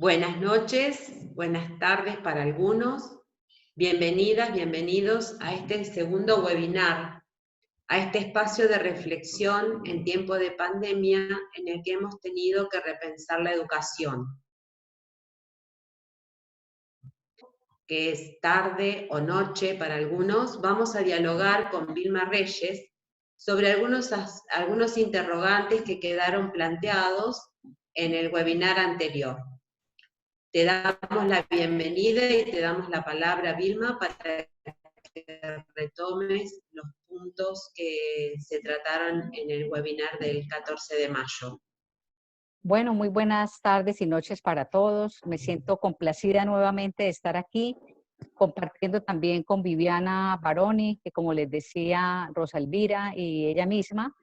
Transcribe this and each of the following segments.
Buenas noches, buenas tardes para algunos. Bienvenidas, bienvenidos a este segundo webinar, a este espacio de reflexión en tiempo de pandemia en el que hemos tenido que repensar la educación. Que es tarde o noche para algunos, vamos a dialogar con Vilma Reyes sobre algunos interrogantes que quedaron planteados en el webinar anterior. Te damos la bienvenida y te damos la palabra, Vilma, para que retomes los puntos que se trataron en el webinar del 14 de mayo. Bueno, muy buenas tardes y noches para todos. Me siento complacida nuevamente de estar aquí, compartiendo también con Viviana Baroni, que como les decía Rosa Elvira y ella misma,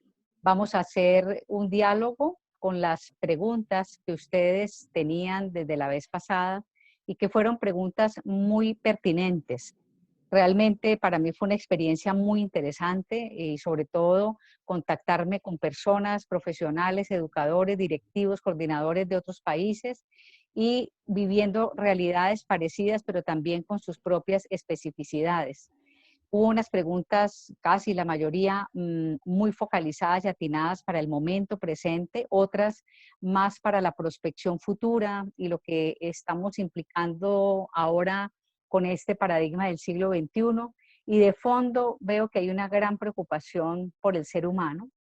vamos a hacer un diálogo con las preguntas que ustedes tenían desde la vez pasada y que fueron preguntas muy pertinentes. Realmente para mí fue una experiencia muy interesante y sobre todo contactarme con personas, profesionales, educadores, directivos, coordinadores de otros países y viviendo realidades parecidas, pero también con sus propias especificidades. Hubo unas preguntas, casi la mayoría, muy focalizadas y atinadas para el momento presente, otras más para la prospección futura y lo que estamos implicando ahora con este paradigma del siglo XXI. Y de fondo veo que hay una gran preocupación por el ser humano,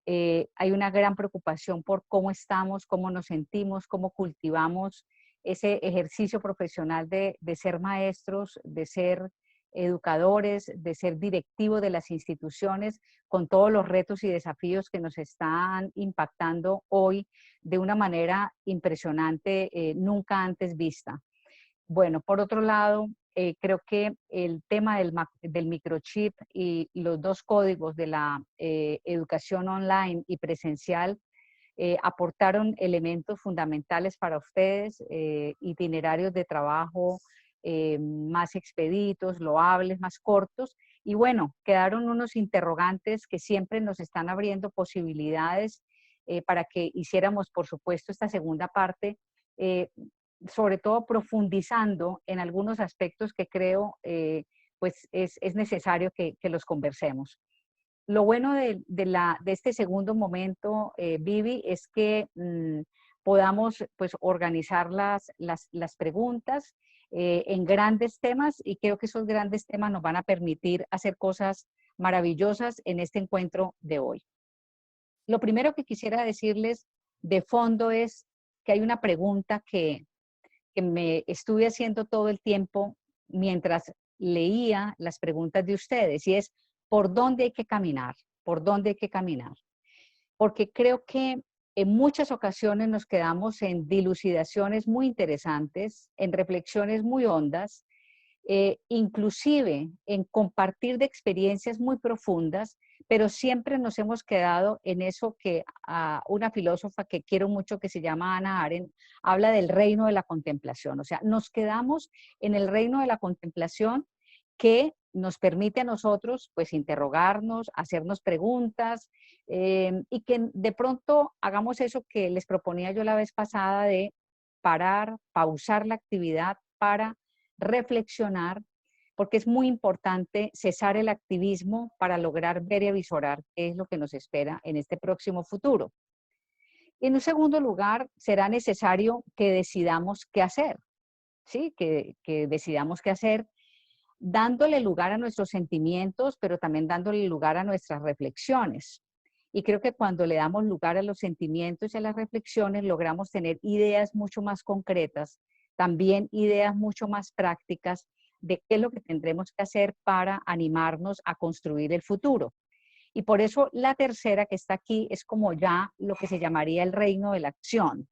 hay una gran preocupación por cómo estamos, cómo nos sentimos, cómo cultivamos ese ejercicio profesional de ser maestros, de ser educadores, de ser directivos de las instituciones, con todos los retos y desafíos que nos están impactando hoy de una manera impresionante, nunca antes vista. Bueno, por otro lado, creo que el tema del microchip y los dos códigos de la educación online y presencial aportaron elementos fundamentales para ustedes, itinerarios de trabajo más expeditos, loables, más cortos. Y bueno, quedaron unos interrogantes que siempre nos están abriendo posibilidades para que hiciéramos, por supuesto, esta segunda parte, eh, sobre todo profundizando en algunos aspectos que creo pues es necesario que los conversemos. Lo bueno de este segundo momento, Vivi, es que podamos pues, organizar las preguntas en grandes temas y creo que esos grandes temas nos van a permitir hacer cosas maravillosas en este encuentro de hoy. Lo primero que quisiera decirles de fondo es que hay una pregunta que me estuve haciendo todo el tiempo mientras leía las preguntas de ustedes y es, ¿por dónde hay que caminar? ¿Por dónde hay que caminar? Porque creo que en muchas ocasiones nos quedamos en dilucidaciones muy interesantes, en reflexiones muy hondas, inclusive en compartir de experiencias muy profundas, pero siempre nos hemos quedado en eso que una filósofa que quiero mucho, que se llama Hannah Arendt, habla del reino de la contemplación. O sea, nos quedamos en el reino de la contemplación que nos permite a nosotros, pues, interrogarnos, hacernos preguntas y que de pronto hagamos eso que les proponía yo la vez pasada de parar, pausar la actividad para reflexionar, porque es muy importante cesar el activismo para lograr ver y avisorar qué es lo que nos espera en este próximo futuro. En un segundo lugar, será necesario que decidamos qué hacer, ¿sí? Que decidamos qué hacer, dándole lugar a nuestros sentimientos, pero también dándole lugar a nuestras reflexiones. Y creo que cuando le damos lugar a los sentimientos y a las reflexiones, logramos tener ideas mucho más concretas, también ideas mucho más prácticas de qué es lo que tendremos que hacer para animarnos a construir el futuro. Y por eso la tercera que está aquí es como ya lo que se llamaría el reino de la acción,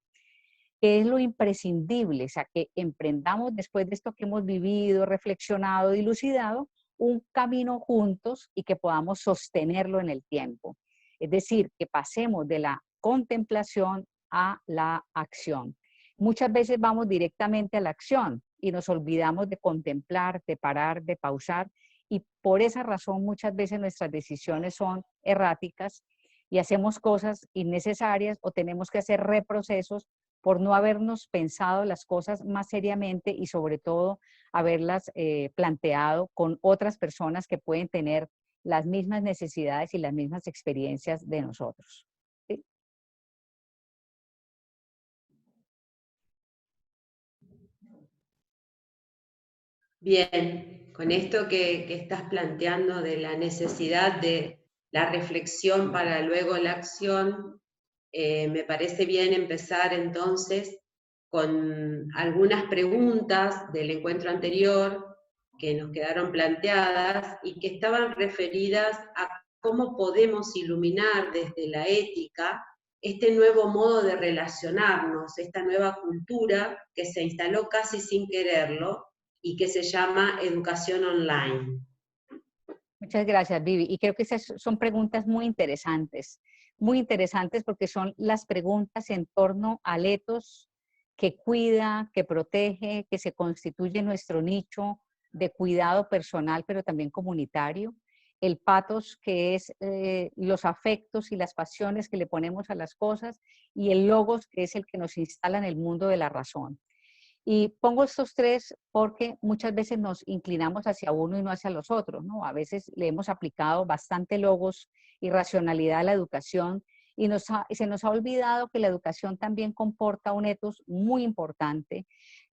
que es lo imprescindible, o sea, que emprendamos después de esto que hemos vivido, reflexionado, dilucidado, un camino juntos y que podamos sostenerlo en el tiempo. Es decir, que pasemos de la contemplación a la acción. Muchas veces vamos directamente a la acción y nos olvidamos de contemplar, de parar, de pausar, y por esa razón muchas veces nuestras decisiones son erráticas y hacemos cosas innecesarias o tenemos que hacer reprocesos por no habernos pensado las cosas más seriamente y sobre todo haberlas planteado con otras personas que pueden tener las mismas necesidades y las mismas experiencias de nosotros. ¿Sí? Bien, con esto que estás planteando de la necesidad de la reflexión para luego la acción, me parece bien empezar entonces con algunas preguntas del encuentro anterior que nos quedaron planteadas y que estaban referidas a cómo podemos iluminar desde la ética este nuevo modo de relacionarnos, esta nueva cultura que se instaló casi sin quererlo y que se llama educación online. Muchas gracias, Vivi. Y creo que esas son preguntas muy interesantes porque son las preguntas en torno al ethos que cuida, que protege, que se constituye nuestro nicho de cuidado personal, pero también comunitario. El pathos, que es los afectos y las pasiones que le ponemos a las cosas, y el logos, que es el que nos instala en el mundo de la razón. Y pongo estos tres porque muchas veces nos inclinamos hacia uno y no hacia los otros, ¿no? A veces le hemos aplicado bastante logos y racionalidad a la educación y se nos ha olvidado que la educación también comporta un ethos muy importante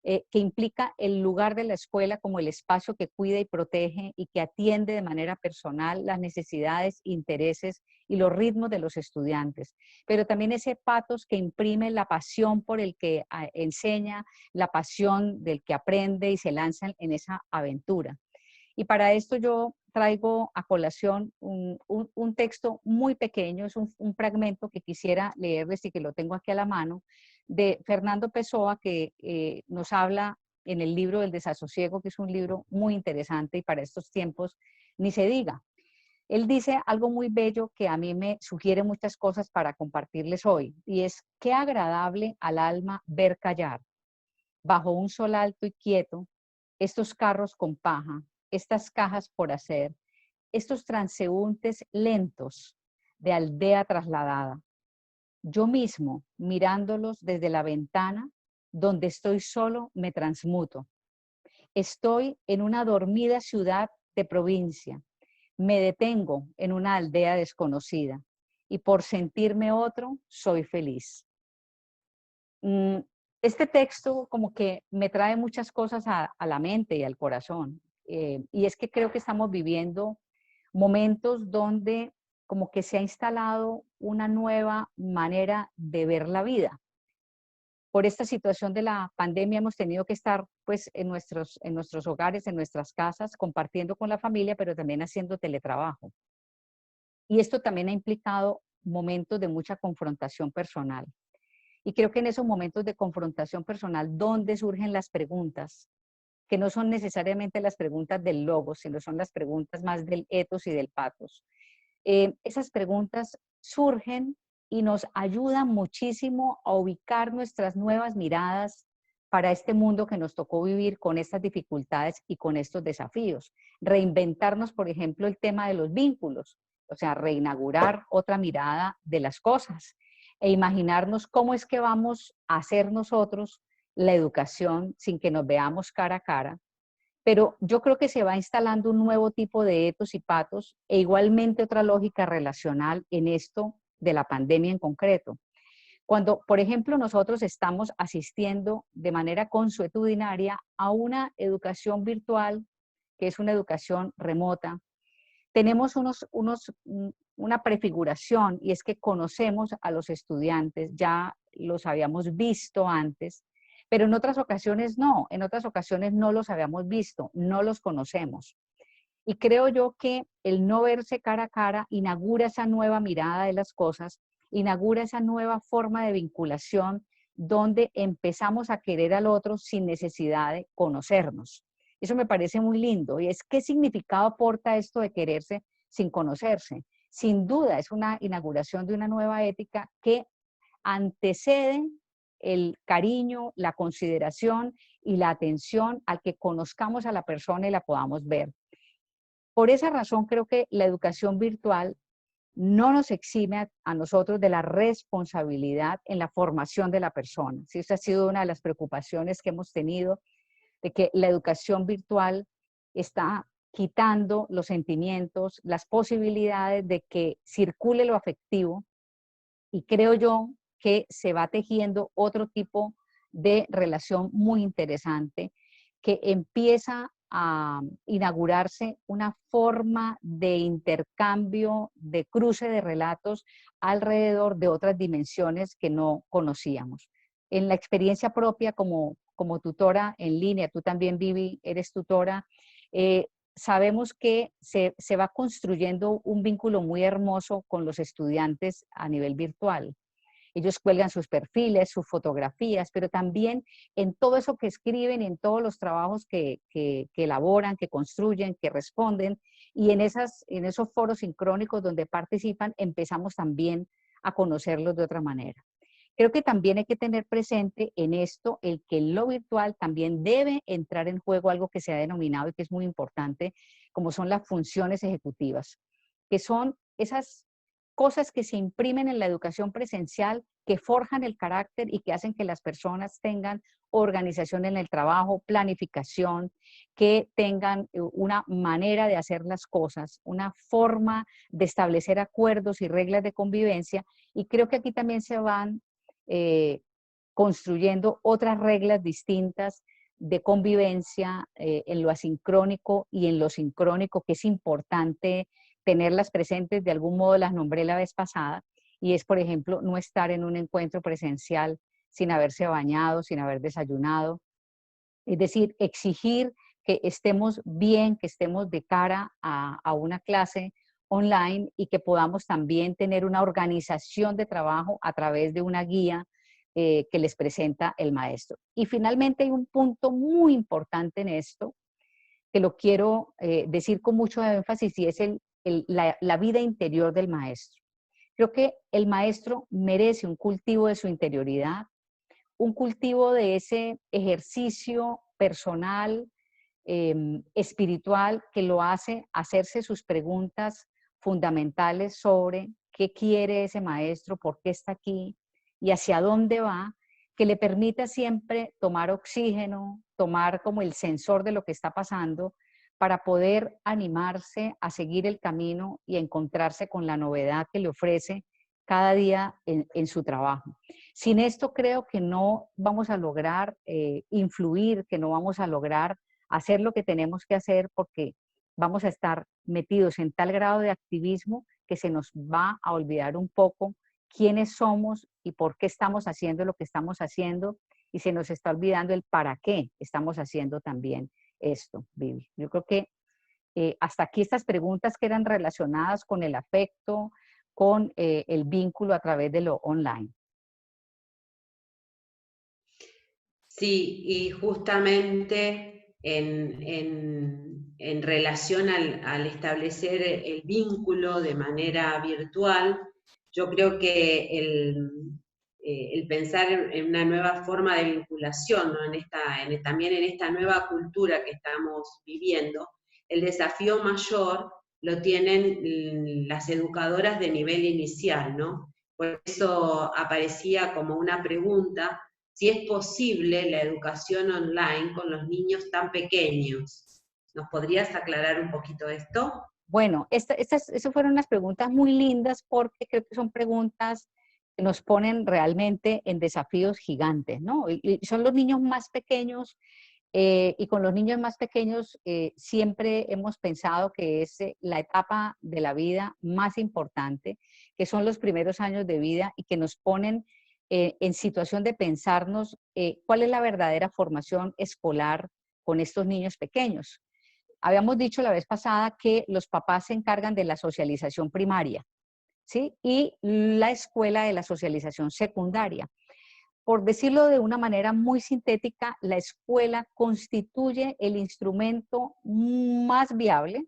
que implica el lugar de la escuela como el espacio que cuida y protege y que atiende de manera personal las necesidades, intereses y los ritmos de los estudiantes. Pero también ese pathos que imprime la pasión por el que enseña, la pasión del que aprende y se lanza en esa aventura. Y para esto yo traigo a colación un texto muy pequeño, es un fragmento que quisiera leerles y que lo tengo aquí a la mano, de Fernando Pessoa, que nos habla en el libro del desasosiego, que es un libro muy interesante y para estos tiempos ni se diga. Él dice algo muy bello que a mí me sugiere muchas cosas para compartirles hoy, y es: qué agradable al alma ver callar bajo un sol alto y quieto, estos carros con paja, estas cajas por hacer, estos transeúntes lentos de aldea trasladada. Yo mismo, mirándolos desde la ventana, donde estoy solo, me transmuto. Estoy en una dormida ciudad de provincia. Me detengo en una aldea desconocida y por sentirme otro, soy feliz. Este texto como que me trae muchas cosas a la mente y al corazón. Y es que creo que estamos viviendo momentos donde como que se ha instalado una nueva manera de ver la vida. Por esta situación de la pandemia hemos tenido que estar pues en nuestros hogares, en nuestras casas, compartiendo con la familia, pero también haciendo teletrabajo. Y esto también ha implicado momentos de mucha confrontación personal. Y creo que en esos momentos de confrontación personal, donde surgen las preguntas, que no son necesariamente las preguntas del logos, sino son las preguntas más del ethos y del pathos. Esas preguntas surgen y nos ayudan muchísimo a ubicar nuestras nuevas miradas para este mundo que nos tocó vivir con estas dificultades y con estos desafíos. Reinventarnos, por ejemplo, el tema de los vínculos, o sea, reinaugurar otra mirada de las cosas e imaginarnos cómo es que vamos a hacer nosotros la educación sin que nos veamos cara a cara. Pero yo creo que se va instalando un nuevo tipo de ethos y pathos e igualmente otra lógica relacional en esto de la pandemia en concreto. Cuando, por ejemplo, nosotros estamos asistiendo de manera consuetudinaria a una educación virtual, que es una educación remota, tenemos una prefiguración y es que conocemos a los estudiantes, ya los habíamos visto antes, pero en otras ocasiones no, en otras ocasiones no los habíamos visto, no los conocemos. Y creo yo que el no verse cara a cara inaugura esa nueva mirada de las cosas, inaugura esa nueva forma de vinculación donde empezamos a querer al otro sin necesidad de conocernos. Eso me parece muy lindo. Y es, ¿qué significado aporta esto de quererse sin conocerse? Sin duda es una inauguración de una nueva ética que antecede el cariño, la consideración y la atención al que conozcamos a la persona y la podamos ver. Por esa razón creo que la educación virtual no nos exime a nosotros de la responsabilidad en la formación de la persona. Sí, esta ha sido una de las preocupaciones que hemos tenido, de que la educación virtual está quitando los sentimientos, las posibilidades de que circule lo afectivo, y creo yo que se va tejiendo otro tipo de relación muy interesante, que empieza a inaugurarse una forma de intercambio, de cruce de relatos alrededor de otras dimensiones que no conocíamos. En la experiencia propia como tutora en línea, tú también, Vivi, eres tutora, sabemos que se va construyendo un vínculo muy hermoso con los estudiantes a nivel virtual. Ellos cuelgan sus perfiles, sus fotografías, pero también en todo eso que escriben, en todos los trabajos que elaboran, que construyen, que responden, y en esos foros sincrónicos donde participan, empezamos también a conocerlos de otra manera. Creo que también hay que tener presente en esto el que lo virtual también debe entrar en juego algo que se ha denominado y que es muy importante, como son las funciones ejecutivas, que son esas cosas que se imprimen en la educación presencial, que forjan el carácter y que hacen que las personas tengan organización en el trabajo, planificación, que tengan una manera de hacer las cosas, una forma de establecer acuerdos y reglas de convivencia. Y creo que aquí también se van eh, construyendo otras reglas distintas de convivencia en lo asincrónico y en lo sincrónico, que es importante tenerlas presentes. De algún modo las nombré la vez pasada, y es, por ejemplo, no estar en un encuentro presencial sin haberse bañado, sin haber desayunado. Es decir, exigir que estemos bien, que estemos de cara a una clase online, y que podamos también tener una organización de trabajo a través de una guía que les presenta el maestro. Y finalmente hay un punto muy importante en esto, que lo quiero decir con mucho énfasis, y es la vida interior del maestro. Creo que el maestro merece un cultivo de su interioridad, un cultivo de ese ejercicio personal, espiritual, que lo hace hacerse sus preguntas fundamentales sobre qué quiere ese maestro, por qué está aquí y hacia dónde va, que le permita siempre tomar oxígeno, tomar como el sensor de lo que está pasando, para poder animarse a seguir el camino y a encontrarse con la novedad que le ofrece cada día en su trabajo. Sin esto creo que no vamos a lograr influir, que no vamos a lograr hacer lo que tenemos que hacer, porque vamos a estar metidos en tal grado de activismo que se nos va a olvidar un poco quiénes somos y por qué estamos haciendo lo que estamos haciendo, y se nos está olvidando el para qué estamos haciendo también esto, Vivi. Yo creo que hasta aquí estas preguntas que eran relacionadas con el afecto, con el vínculo a través de lo online. Sí, y justamente en relación al establecer el vínculo de manera virtual, yo creo que el pensar en una nueva forma de vinculación, ¿no? También en esta nueva cultura que estamos viviendo, el desafío mayor lo tienen las educadoras de nivel inicial, ¿no? Por eso aparecía como una pregunta si es posible la educación online con los niños tan pequeños. ¿Nos podrías aclarar un poquito esto? Bueno, esas fueron unas preguntas muy lindas, porque creo que son preguntas que nos ponen realmente en desafíos gigantes, ¿no? Y son los niños más pequeños, y con los niños más pequeños siempre hemos pensado que es la etapa de la vida más importante, que son los primeros años de vida, y que nos ponen en situación de pensarnos cuál es la verdadera formación escolar con estos niños pequeños. Habíamos dicho la vez pasada que los papás se encargan de la socialización primaria, ¿sí? Y la escuela de la socialización secundaria. Por decirlo de una manera muy sintética, la escuela constituye el instrumento más viable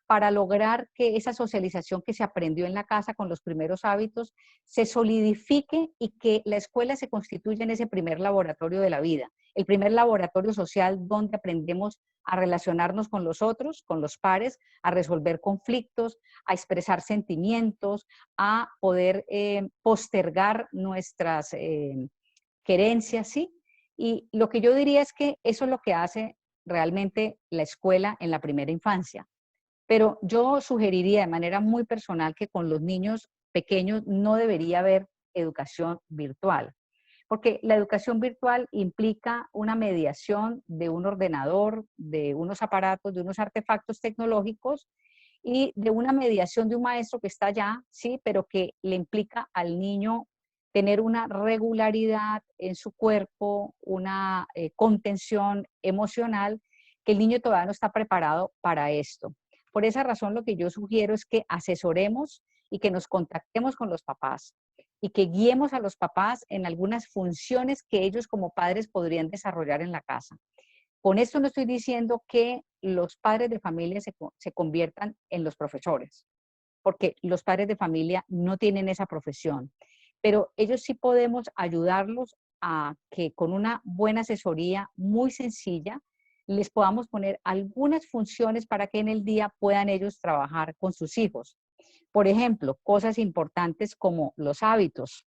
para lograr que esa socialización que se aprendió en la casa con los primeros hábitos se solidifique y que la escuela se constituya en ese primer laboratorio de la vida, el primer laboratorio social donde aprendemos a relacionarnos con los otros, con los pares, a resolver conflictos, a expresar sentimientos, a poder postergar nuestras querencias, ¿sí? Y lo que yo diría es que eso es lo que hace realmente la escuela en la primera infancia. Pero yo sugeriría de manera muy personal que con los niños pequeños no debería haber educación virtual, porque la educación virtual implica una mediación de un ordenador, de unos aparatos, de unos artefactos tecnológicos y de una mediación de un maestro que está allá, sí, pero que le implica al niño tener una regularidad en su cuerpo, una contención emocional, que el niño todavía no está preparado para esto. Por esa razón, lo que yo sugiero es que asesoremos y que nos contactemos con los papás y que guiemos a los papás en algunas funciones que ellos como padres podrían desarrollar en la casa. Con esto no estoy diciendo que los padres de familia se conviertan en los profesores, porque los padres de familia no tienen esa profesión, pero ellos sí podemos ayudarlos a que con una buena asesoría muy sencilla les podamos poner algunas funciones para que en el día puedan ellos trabajar con sus hijos. Por ejemplo, cosas importantes como los hábitos.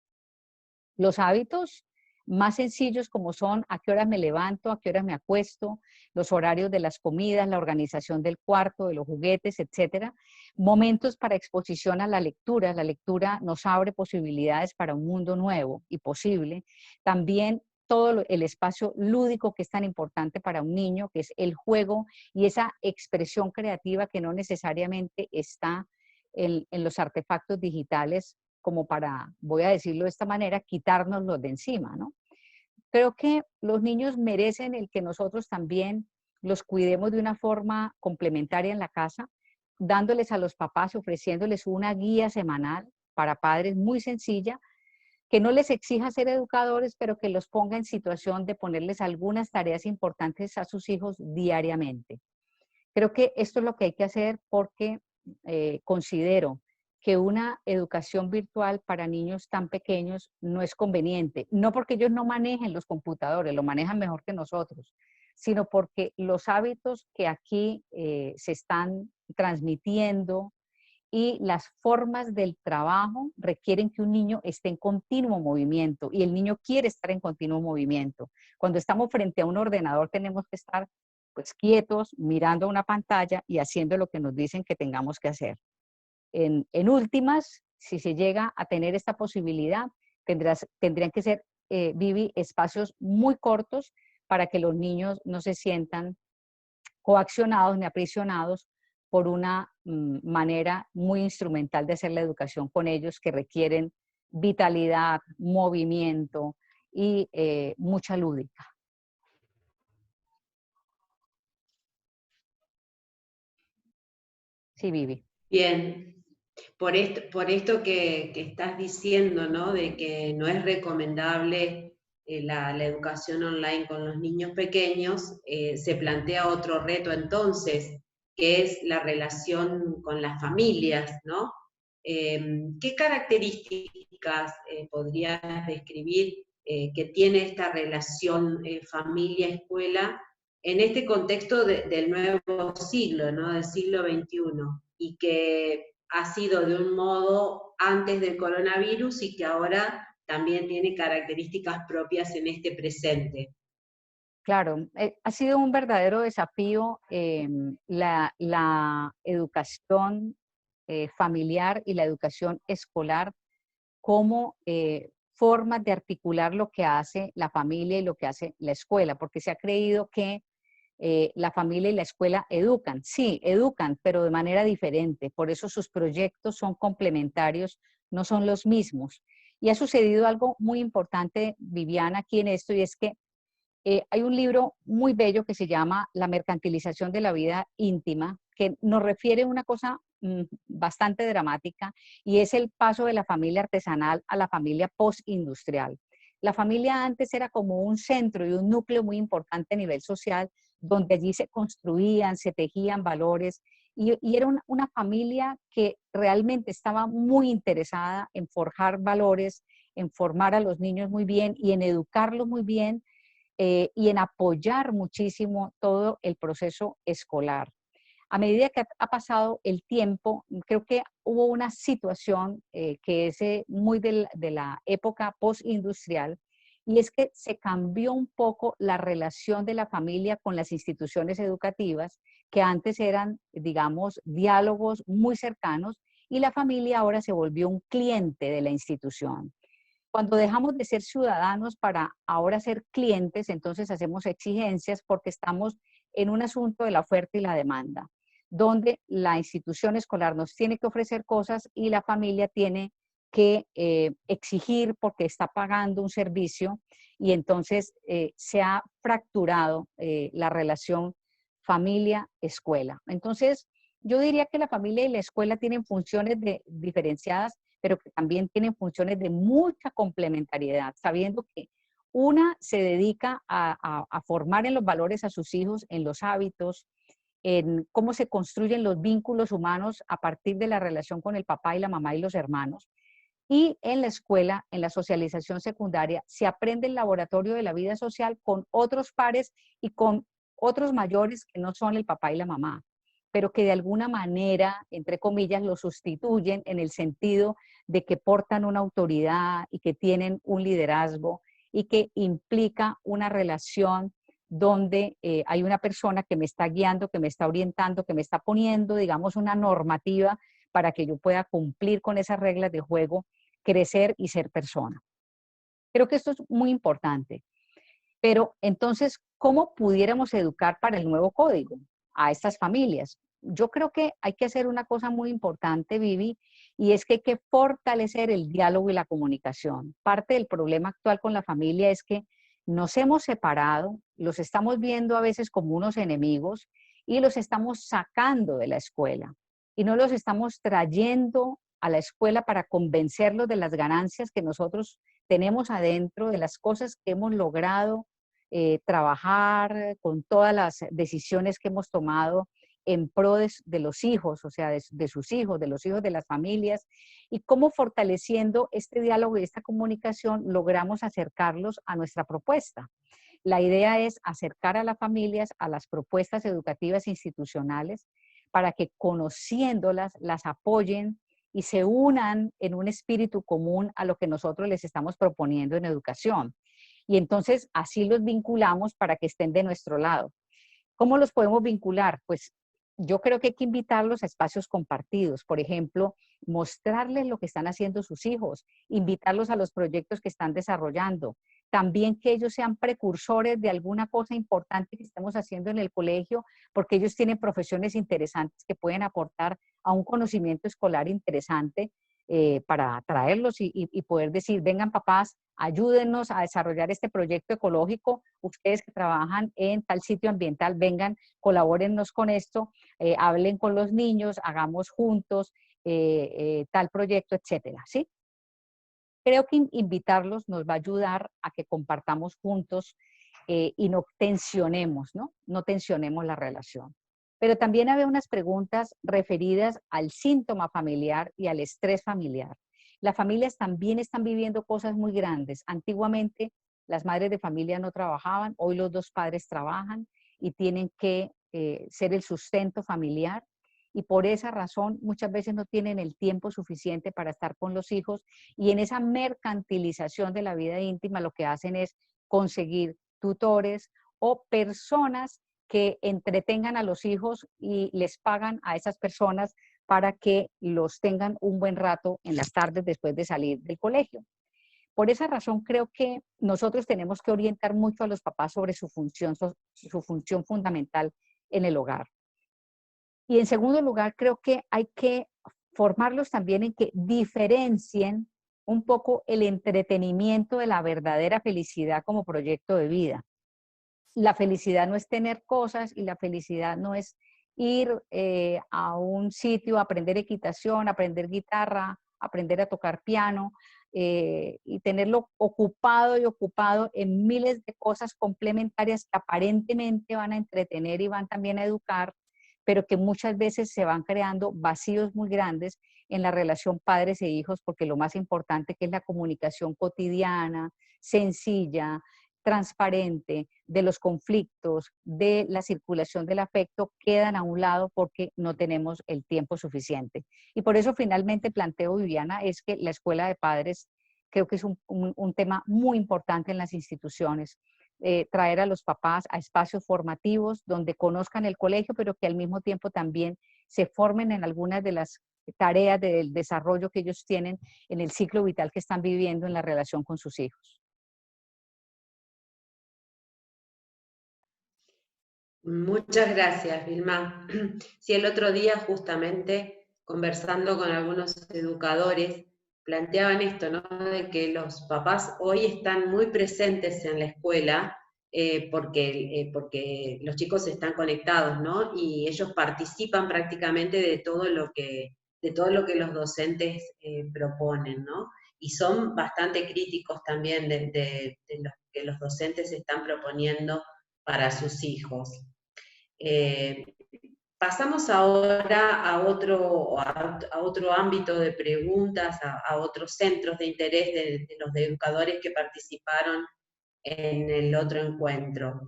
Los hábitos más sencillos como son a qué horas me levanto, a qué horas me acuesto, los horarios de las comidas, la organización del cuarto, de los juguetes, etcétera. Momentos para exposición a la lectura. La lectura nos abre posibilidades para un mundo nuevo y posible. También todo el espacio lúdico que es tan importante para un niño, que es el juego y esa expresión creativa que no necesariamente está en los artefactos digitales como para, voy a decirlo de esta manera, quitárnoslos de encima, ¿no? Creo que los niños merecen el que nosotros también los cuidemos de una forma complementaria en la casa, dándoles a los papás, ofreciéndoles una guía semanal para padres muy sencilla, que no les exija ser educadores, pero que los ponga en situación de ponerles algunas tareas importantes a sus hijos diariamente. Creo que esto es lo que hay que hacer porque considero que una educación virtual para niños tan pequeños no es conveniente, no porque ellos no manejen los computadores, lo manejan mejor que nosotros, sino porque los hábitos que aquí se están transmitiendo y las formas del trabajo requieren que un niño esté en continuo movimiento y el niño quiere estar en continuo movimiento. Cuando estamos frente a un ordenador tenemos que estar pues quietos, mirando una pantalla y haciendo lo que nos dicen que tengamos que hacer. En últimas, si se llega a tener esta posibilidad, tendrían que ser, Vivi, espacios muy cortos para que los niños no se sientan coaccionados ni aprisionados por una manera muy instrumental de hacer la educación con ellos que requieren vitalidad, movimiento y mucha lúdica. Sí, Vivi. Bien, por esto que estás diciendo, ¿no? De que no es recomendable la educación online con los niños pequeños, se plantea otro reto entonces, que es la relación con las familias, ¿no? ¿Qué características podrías describir que tiene esta relación familia-escuela en este contexto del nuevo siglo, ¿no? Del siglo XXI, y que ha sido de un modo antes del coronavirus y que ahora también tiene características propias en este presente? Claro, ha sido un verdadero desafío la educación familiar y la educación escolar como formas de articular lo que hace la familia y lo que hace la escuela, porque se ha creído que la familia y la escuela educan. Sí, educan, pero de manera diferente. Por eso sus proyectos son complementarios, no son los mismos. Y ha sucedido algo muy importante, Viviana, aquí en esto, y es que hay un libro muy bello que se llama La mercantilización de la vida íntima, que nos refiere a una cosa bastante dramática y es el paso de la familia artesanal a la familia postindustrial. La familia antes era como un centro y un núcleo muy importante a nivel social, donde allí se construían, se tejían valores y era una familia que realmente estaba muy interesada en forjar valores, en formar a los niños muy bien y en educarlos muy bien, y en apoyar muchísimo todo el proceso escolar. A medida que ha pasado el tiempo, creo que hubo una situación que es muy de la época postindustrial, y es que se cambió un poco la relación de la familia con las instituciones educativas, que antes eran, digamos, diálogos muy cercanos, y la familia ahora se volvió un cliente de la institución. Cuando dejamos de ser ciudadanos para ahora ser clientes, entonces hacemos exigencias porque estamos en un asunto de la oferta y la demanda, donde la institución escolar nos tiene que ofrecer cosas y la familia tiene que exigir porque está pagando un servicio, y entonces se ha fracturado la relación familia-escuela. Entonces, yo diría que la familia y la escuela tienen funciones diferenciadas, pero que también tienen funciones de mucha complementariedad, sabiendo que una se dedica a formar en los valores a sus hijos, en los hábitos, en cómo se construyen los vínculos humanos a partir de la relación con el papá y la mamá y los hermanos. Y en la escuela, en la socialización secundaria, se aprende el laboratorio de la vida social con otros pares y con otros mayores que no son el papá y la mamá, pero que de alguna manera, entre comillas, lo sustituyen en el sentido de que portan una autoridad y que tienen un liderazgo y que implica una relación donde hay una persona que me está guiando, que me está orientando, que me está poniendo, digamos, una normativa para que yo pueda cumplir con esas reglas de juego, crecer y ser persona. Creo que esto es muy importante. Pero entonces, ¿cómo pudiéramos educar para el nuevo código a estas familias? Yo creo que hay que hacer una cosa muy importante, Vivi, y es que hay que fortalecer el diálogo y la comunicación. Parte del problema actual con la familia es que nos hemos separado, los estamos viendo a veces como unos enemigos y los estamos sacando de la escuela y no los estamos trayendo a la escuela para convencerlos de las ganancias que nosotros tenemos adentro, de las cosas que hemos logrado trabajar, con todas las decisiones que hemos tomado en pro de los hijos, o sea, de sus hijos, de los hijos de las familias, y cómo fortaleciendo este diálogo y esta comunicación logramos acercarlos a nuestra propuesta. La idea es acercar a las familias a las propuestas educativas institucionales para que, conociéndolas, las apoyen y se unan en un espíritu común a lo que nosotros les estamos proponiendo en educación. Y entonces así los vinculamos para que estén de nuestro lado. ¿Cómo los podemos vincular? Pues yo creo que hay que invitarlos a espacios compartidos. Por ejemplo, mostrarles lo que están haciendo sus hijos, invitarlos a los proyectos que están desarrollando. También que ellos sean precursores de alguna cosa importante que estemos haciendo en el colegio, porque ellos tienen profesiones interesantes que pueden aportar a un conocimiento escolar interesante, para traerlos y poder decir, vengan papás, ayúdennos a desarrollar este proyecto ecológico, ustedes que trabajan en tal sitio ambiental, vengan, colabórennos con esto, hablen con los niños, hagamos juntos tal proyecto, etcétera, ¿sí? Creo que invitarlos nos va a ayudar a que compartamos juntos y no tensionemos, ¿no? No tensionemos la relación. Pero también había unas preguntas referidas al síntoma familiar y al estrés familiar. Las familias también están viviendo cosas muy grandes. Antiguamente las madres de familia no trabajaban, hoy los dos padres trabajan y tienen que ser el sustento familiar, y por esa razón muchas veces no tienen el tiempo suficiente para estar con los hijos, y en esa mercantilización de la vida íntima lo que hacen es conseguir tutores o personas que entretengan a los hijos y les pagan a esas personas para que los tengan un buen rato en las tardes después de salir del colegio. Por esa razón creo que nosotros tenemos que orientar mucho a los papás sobre su función fundamental en el hogar. Y en segundo lugar, creo que hay que formarlos también en que diferencien un poco el entretenimiento de la verdadera felicidad como proyecto de vida. La felicidad no es tener cosas y la felicidad no es ir a un sitio a aprender equitación, aprender guitarra, aprender a tocar piano y tenerlo ocupado y ocupado en miles de cosas complementarias que aparentemente van a entretener y van también a educar, pero que muchas veces se van creando vacíos muy grandes en la relación padres e hijos, porque lo más importante que es la comunicación cotidiana, sencilla, transparente, de los conflictos, de la circulación del afecto, quedan a un lado porque no tenemos el tiempo suficiente. Y por eso finalmente planteo, Viviana, es que la escuela de padres creo que es un tema muy importante en las instituciones. Traer a los papás a espacios formativos donde conozcan el colegio, pero que al mismo tiempo también se formen en algunas de las tareas del desarrollo que ellos tienen en el ciclo vital que están viviendo en la relación con sus hijos. Muchas gracias, Vilma. Sí, el otro día justamente conversando con algunos educadores, planteaban esto, ¿no? De que los papás hoy están muy presentes en la escuela porque los chicos están conectados, ¿no? Y ellos participan prácticamente de todo lo que los docentes proponen, ¿no? Y son bastante críticos también de lo que los docentes están proponiendo para sus hijos. Eh, Pasamos ahora a otro ámbito de preguntas, a otros centros de interés de los educadores que participaron en el otro encuentro.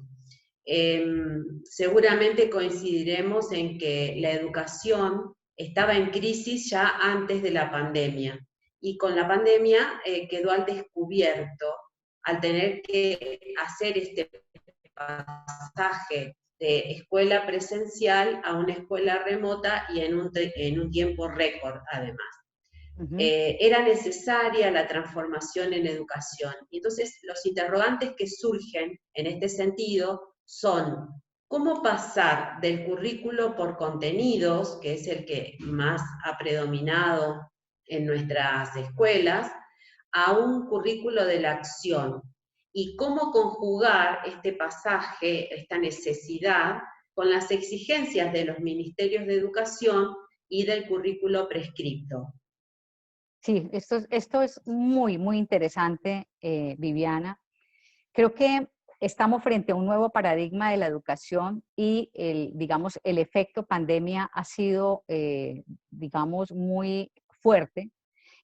Seguramente coincidiremos en que la educación estaba en crisis ya antes de la pandemia y con la pandemia quedó al descubierto al tener que hacer este pasaje de escuela presencial a una escuela remota y en un tiempo récord además. Ujú. Era necesaria la transformación en educación. Y entonces los interrogantes que surgen en este sentido son cómo pasar del currículo por contenidos, que es el que más ha predominado en nuestras escuelas, a un currículo de la acción, y cómo conjugar este pasaje, esta necesidad, con las exigencias de los ministerios de educación y del currículo prescripto. Sí, esto es muy, muy interesante, Viviana. Creo que estamos frente a un nuevo paradigma de la educación y digamos, el efecto pandemia ha sido, digamos, muy fuerte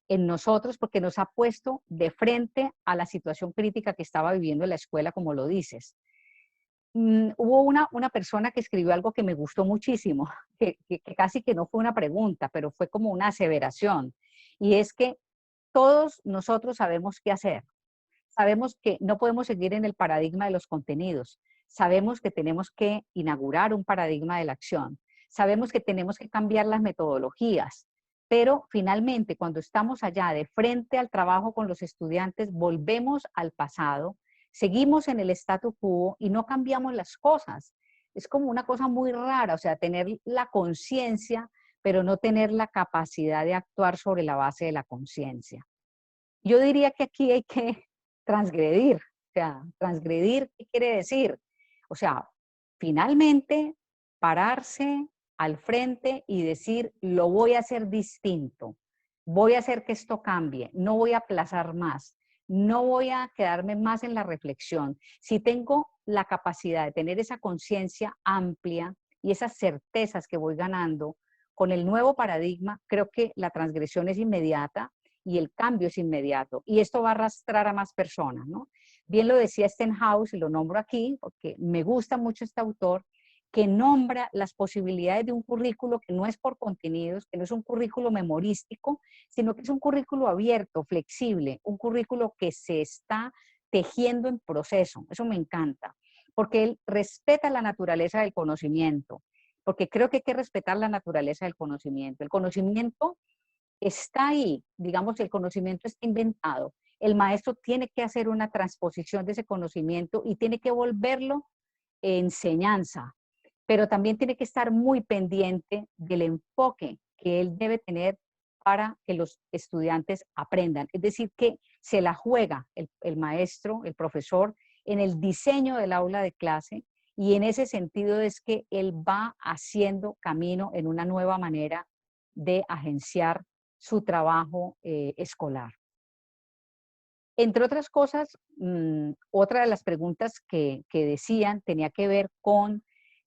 en nosotros porque nos ha puesto de frente a la situación crítica que estaba viviendo la escuela, como lo dices. Hubo una persona que escribió algo que me gustó muchísimo, que casi que no fue una pregunta, pero fue como una aseveración, y es que todos nosotros sabemos qué hacer. Sabemos que no podemos seguir en el paradigma de los contenidos. Sabemos que tenemos que inaugurar un paradigma de la acción. Sabemos que tenemos que cambiar las metodologías. Pero finalmente, cuando estamos allá de frente al trabajo con los estudiantes, volvemos al pasado, seguimos en el statu quo y no cambiamos las cosas. Es como una cosa muy rara, o sea, tener la conciencia, pero no tener la capacidad de actuar sobre la base de la conciencia. Yo diría que aquí hay que transgredir. O sea, transgredir, ¿qué quiere decir? O sea, finalmente pararse al frente y decir, lo voy a hacer distinto, voy a hacer que esto cambie, no voy a aplazar más, no voy a quedarme más en la reflexión. Si tengo la capacidad de tener esa conciencia amplia y esas certezas que voy ganando con el nuevo paradigma, creo que la transgresión es inmediata y el cambio es inmediato. Y esto va a arrastrar a más personas, ¿no? Bien lo decía Stenhouse, y lo nombro aquí porque me gusta mucho este autor, que nombra las posibilidades de un currículo que no es por contenidos, que no es un currículo memorístico, sino que es un currículo abierto, flexible, un currículo que se está tejiendo en proceso. Eso me encanta, porque él respeta la naturaleza del conocimiento, porque creo que hay que respetar la naturaleza del conocimiento. El conocimiento está ahí, digamos, el conocimiento está inventado. El maestro tiene que hacer una transposición de ese conocimiento y tiene que volverlo enseñanza, pero también tiene que estar muy pendiente del enfoque que él debe tener para que los estudiantes aprendan. Es decir, que se la juega el maestro, el profesor, en el diseño del aula de clase, y en ese sentido es que él va haciendo camino en una nueva manera de agenciar su trabajo escolar. Entre otras cosas, otra de las preguntas que decían tenía que ver con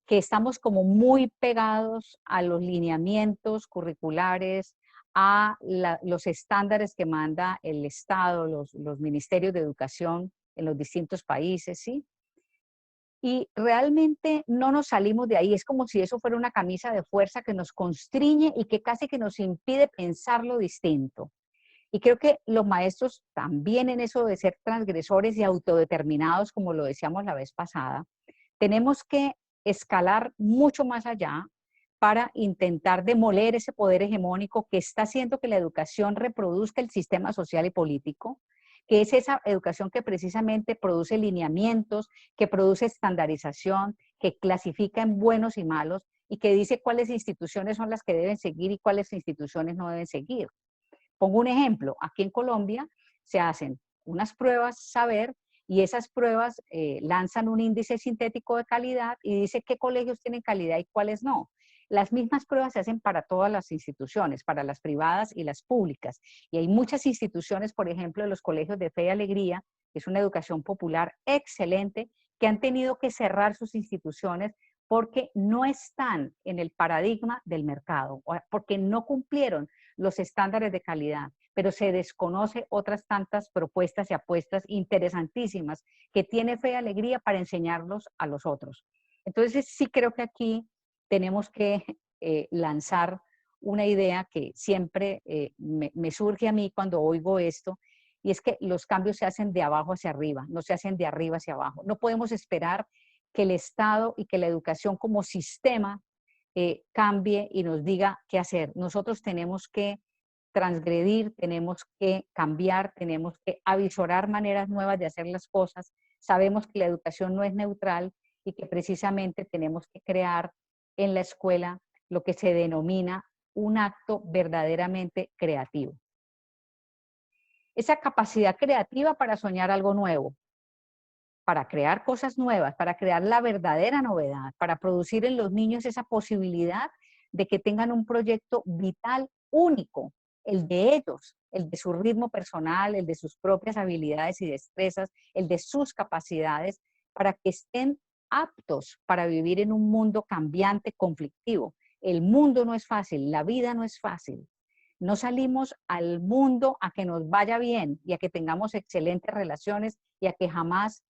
que estamos como muy pegados a los lineamientos curriculares, a los estándares que manda el Estado, los ministerios de educación en los distintos países, ¿sí? Y realmente no nos salimos de ahí, es como si eso fuera una camisa de fuerza que nos constriñe y que casi que nos impide pensar lo distinto. Y creo que los maestros también en eso de ser transgresores y autodeterminados, como lo decíamos la vez pasada, tenemos que escalar mucho más allá para intentar demoler ese poder hegemónico que está haciendo que la educación reproduzca el sistema social y político, que es esa educación que precisamente produce lineamientos, que produce estandarización, que clasifica en buenos y malos y que dice cuáles instituciones son las que deben seguir y cuáles instituciones no deben seguir. Pongo un ejemplo, aquí en Colombia se hacen unas pruebas saber y esas pruebas lanzan un índice sintético de calidad y dice qué colegios tienen calidad y cuáles no. Las mismas pruebas se hacen para todas las instituciones, para las privadas y las públicas. Y hay muchas instituciones, por ejemplo, los colegios de Fe y Alegría, que es una educación popular excelente, que han tenido que cerrar sus instituciones porque no están en el paradigma del mercado, porque no cumplieron los estándares de calidad, pero se desconoce otras tantas propuestas y apuestas interesantísimas que tiene Fe y Alegría para enseñarlos a los otros. Entonces sí creo que aquí tenemos que lanzar una idea que siempre me surge a mí cuando oigo esto, y es que los cambios se hacen de abajo hacia arriba, no se hacen de arriba hacia abajo. No podemos esperar que el Estado y que la educación como sistema cambie y nos diga qué hacer. Nosotros tenemos que transgredir, tenemos que cambiar, tenemos que avisorar maneras nuevas de hacer las cosas. Sabemos que la educación no es neutral y que precisamente tenemos que crear en la escuela lo que se denomina un acto verdaderamente creativo. Esa capacidad creativa para soñar algo nuevo, para crear cosas nuevas, para crear la verdadera novedad, para producir en los niños esa posibilidad de que tengan un proyecto vital único, el de ellos, el de su ritmo personal, el de sus propias habilidades y destrezas, el de sus capacidades, para que estén aptos para vivir en un mundo cambiante, conflictivo. El mundo no es fácil, la vida no es fácil. No salimos al mundo a que nos vaya bien y a que tengamos excelentes relaciones y a que jamás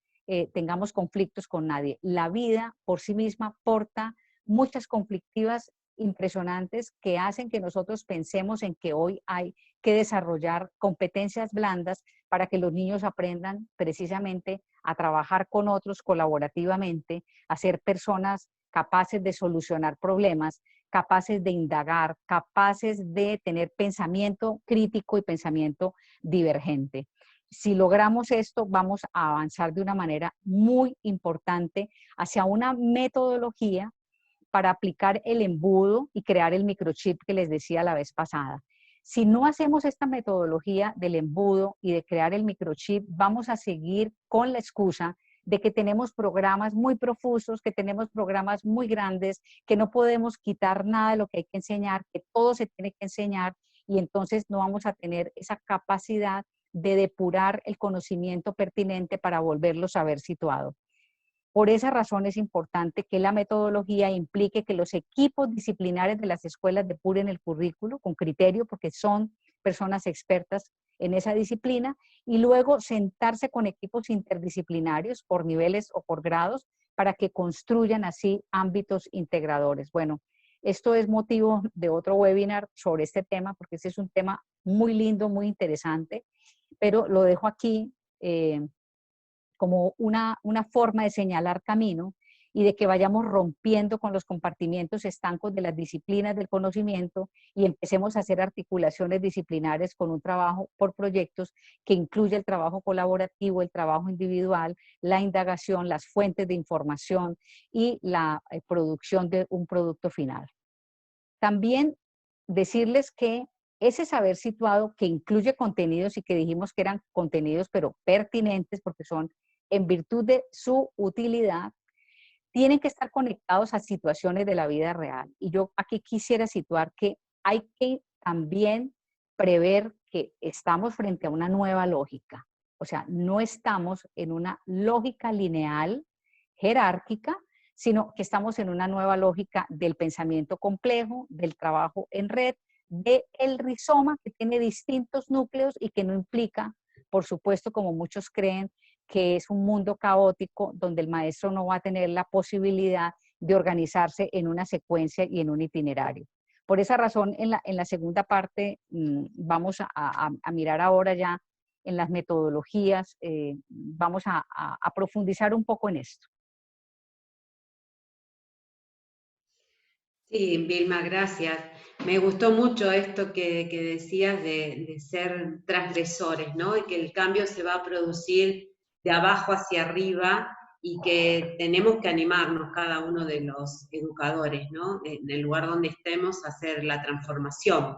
tengamos conflictos con nadie. La vida por sí misma porta muchas conflictivas impresionantes que hacen que nosotros pensemos en que hoy hay que desarrollar competencias blandas para que los niños aprendan precisamente a trabajar con otros colaborativamente, a ser personas capaces de solucionar problemas, capaces de indagar, capaces de tener pensamiento crítico y pensamiento divergente. Si logramos esto, vamos a avanzar de una manera muy importante hacia una metodología para aplicar el embudo y crear el microchip que les decía la vez pasada. Si no hacemos esta metodología del embudo y de crear el microchip, vamos a seguir con la excusa de que tenemos programas muy profusos, que tenemos programas muy grandes, que no podemos quitar nada de lo que hay que enseñar, que todo se tiene que enseñar y entonces no vamos a tener esa capacidad de depurar el conocimiento pertinente para volverlo a saber situado. Por esa razón es importante que la metodología implique que los equipos disciplinares de las escuelas depuren el currículo con criterio, porque son personas expertas en esa disciplina, y luego sentarse con equipos interdisciplinarios por niveles o por grados para que construyan así ámbitos integradores. Bueno, esto es motivo de otro webinar sobre este tema, porque este es un tema muy lindo, muy interesante, pero lo dejo aquí como una forma de señalar camino y de que vayamos rompiendo con los compartimientos estancos de las disciplinas del conocimiento y empecemos a hacer articulaciones disciplinares con un trabajo por proyectos que incluye el trabajo colaborativo, el trabajo individual, la indagación, las fuentes de información y la producción de un producto final. También decirles que ese saber situado que incluye contenidos y que dijimos que eran contenidos pero pertinentes porque son en virtud de su utilidad, tienen que estar conectados a situaciones de la vida real. Y yo aquí quisiera situar que hay que también prever que estamos frente a una nueva lógica. O sea, no estamos en una lógica lineal, jerárquica, sino que estamos en una nueva lógica del pensamiento complejo, del trabajo en red, del rizoma que tiene distintos núcleos y que no implica, por supuesto, como muchos creen, que es un mundo caótico donde el maestro no va a tener la posibilidad de organizarse en una secuencia y en un itinerario. Por esa razón, en la segunda parte vamos a mirar ahora ya en las metodologías, vamos a profundizar un poco en esto. Sí, Vilma, gracias. Me gustó mucho esto que decías de ser transgresores, ¿no? Y que el cambio se va a producir de abajo hacia arriba y que tenemos que animarnos cada uno de los educadores, ¿no? En el lugar donde estemos a hacer la transformación.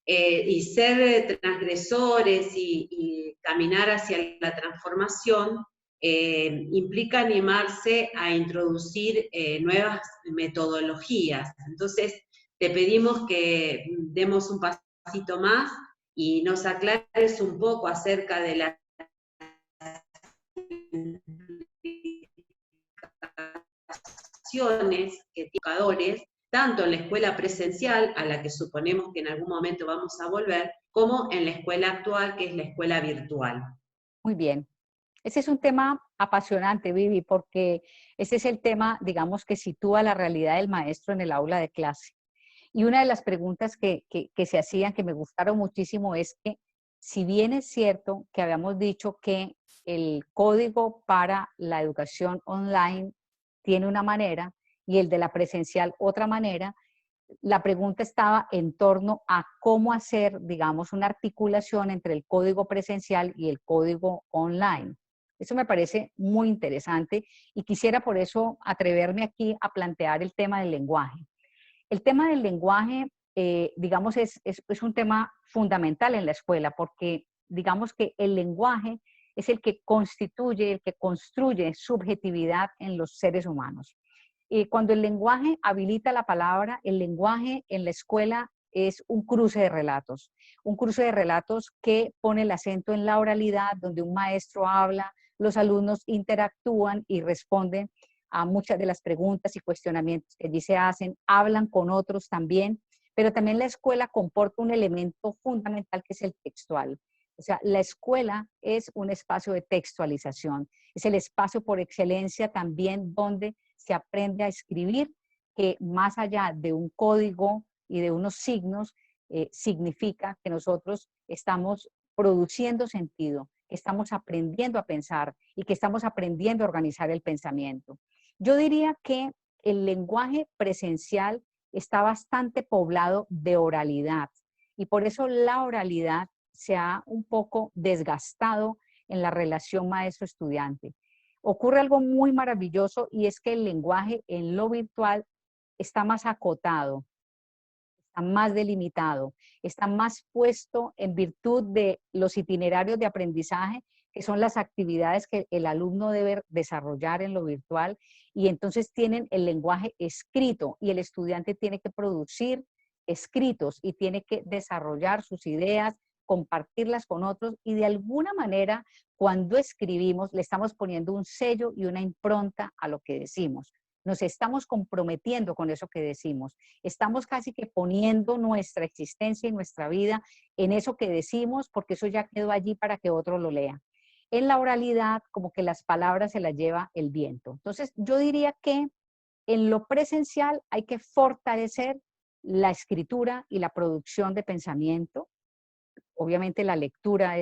Y ser transgresores y caminar hacia la transformación implica animarse a introducir nuevas metodologías. Entonces, te pedimos que demos un pasito más y nos aclares un poco acerca de las implicaciones que educadores, tanto en la escuela presencial, a la que suponemos que en algún momento vamos a volver, como en la escuela actual, que es la escuela virtual. Muy bien. Ese es un tema apasionante, Vivi, porque ese es el tema, digamos, que sitúa la realidad del maestro en el aula de clase. Y una de las preguntas que se hacían, que me gustaron muchísimo, es que si bien es cierto que habíamos dicho que el código para la educación online tiene una manera y el de la presencial otra manera, la pregunta estaba en torno a cómo hacer, digamos, una articulación entre el código presencial y el código online. Eso me parece muy interesante y quisiera por eso atreverme aquí a plantear el tema del lenguaje. El tema del lenguaje, digamos, es un tema fundamental en la escuela porque, digamos que el lenguaje es el que constituye, el que construye subjetividad en los seres humanos. Cuando el lenguaje habilita la palabra, el lenguaje en la escuela es un cruce de relatos que pone el acento en la oralidad, donde un maestro habla, los alumnos interactúan y responden a muchas de las preguntas y cuestionamientos que allí se hacen, hablan con otros también, pero también la escuela comporta un elemento fundamental que es el textual. O sea, la escuela es un espacio de textualización, es el espacio por excelencia también donde se aprende a escribir, que más allá de un código y de unos signos, significa que nosotros estamos produciendo sentido, que estamos aprendiendo a pensar y que estamos aprendiendo a organizar el pensamiento. Yo diría que el lenguaje presencial está bastante poblado de oralidad y por eso la oralidad se ha un poco desgastado en la relación maestro-estudiante. Ocurre algo muy maravilloso y es que el lenguaje en lo virtual está más acotado, está más delimitado, está más puesto en virtud de los itinerarios de aprendizaje, que son las actividades que el alumno debe desarrollar en lo virtual, y entonces tienen el lenguaje escrito y el estudiante tiene que producir escritos y tiene que desarrollar sus ideas, compartirlas con otros y de alguna manera cuando escribimos le estamos poniendo un sello y una impronta a lo que decimos. Nos estamos comprometiendo con eso que decimos. Estamos casi que poniendo nuestra existencia y nuestra vida en eso que decimos porque eso ya quedó allí para que otro lo lea. En la oralidad, como que las palabras se las lleva el viento. Entonces, yo diría que en lo presencial hay que fortalecer la escritura y la producción de pensamiento. Obviamente la lectura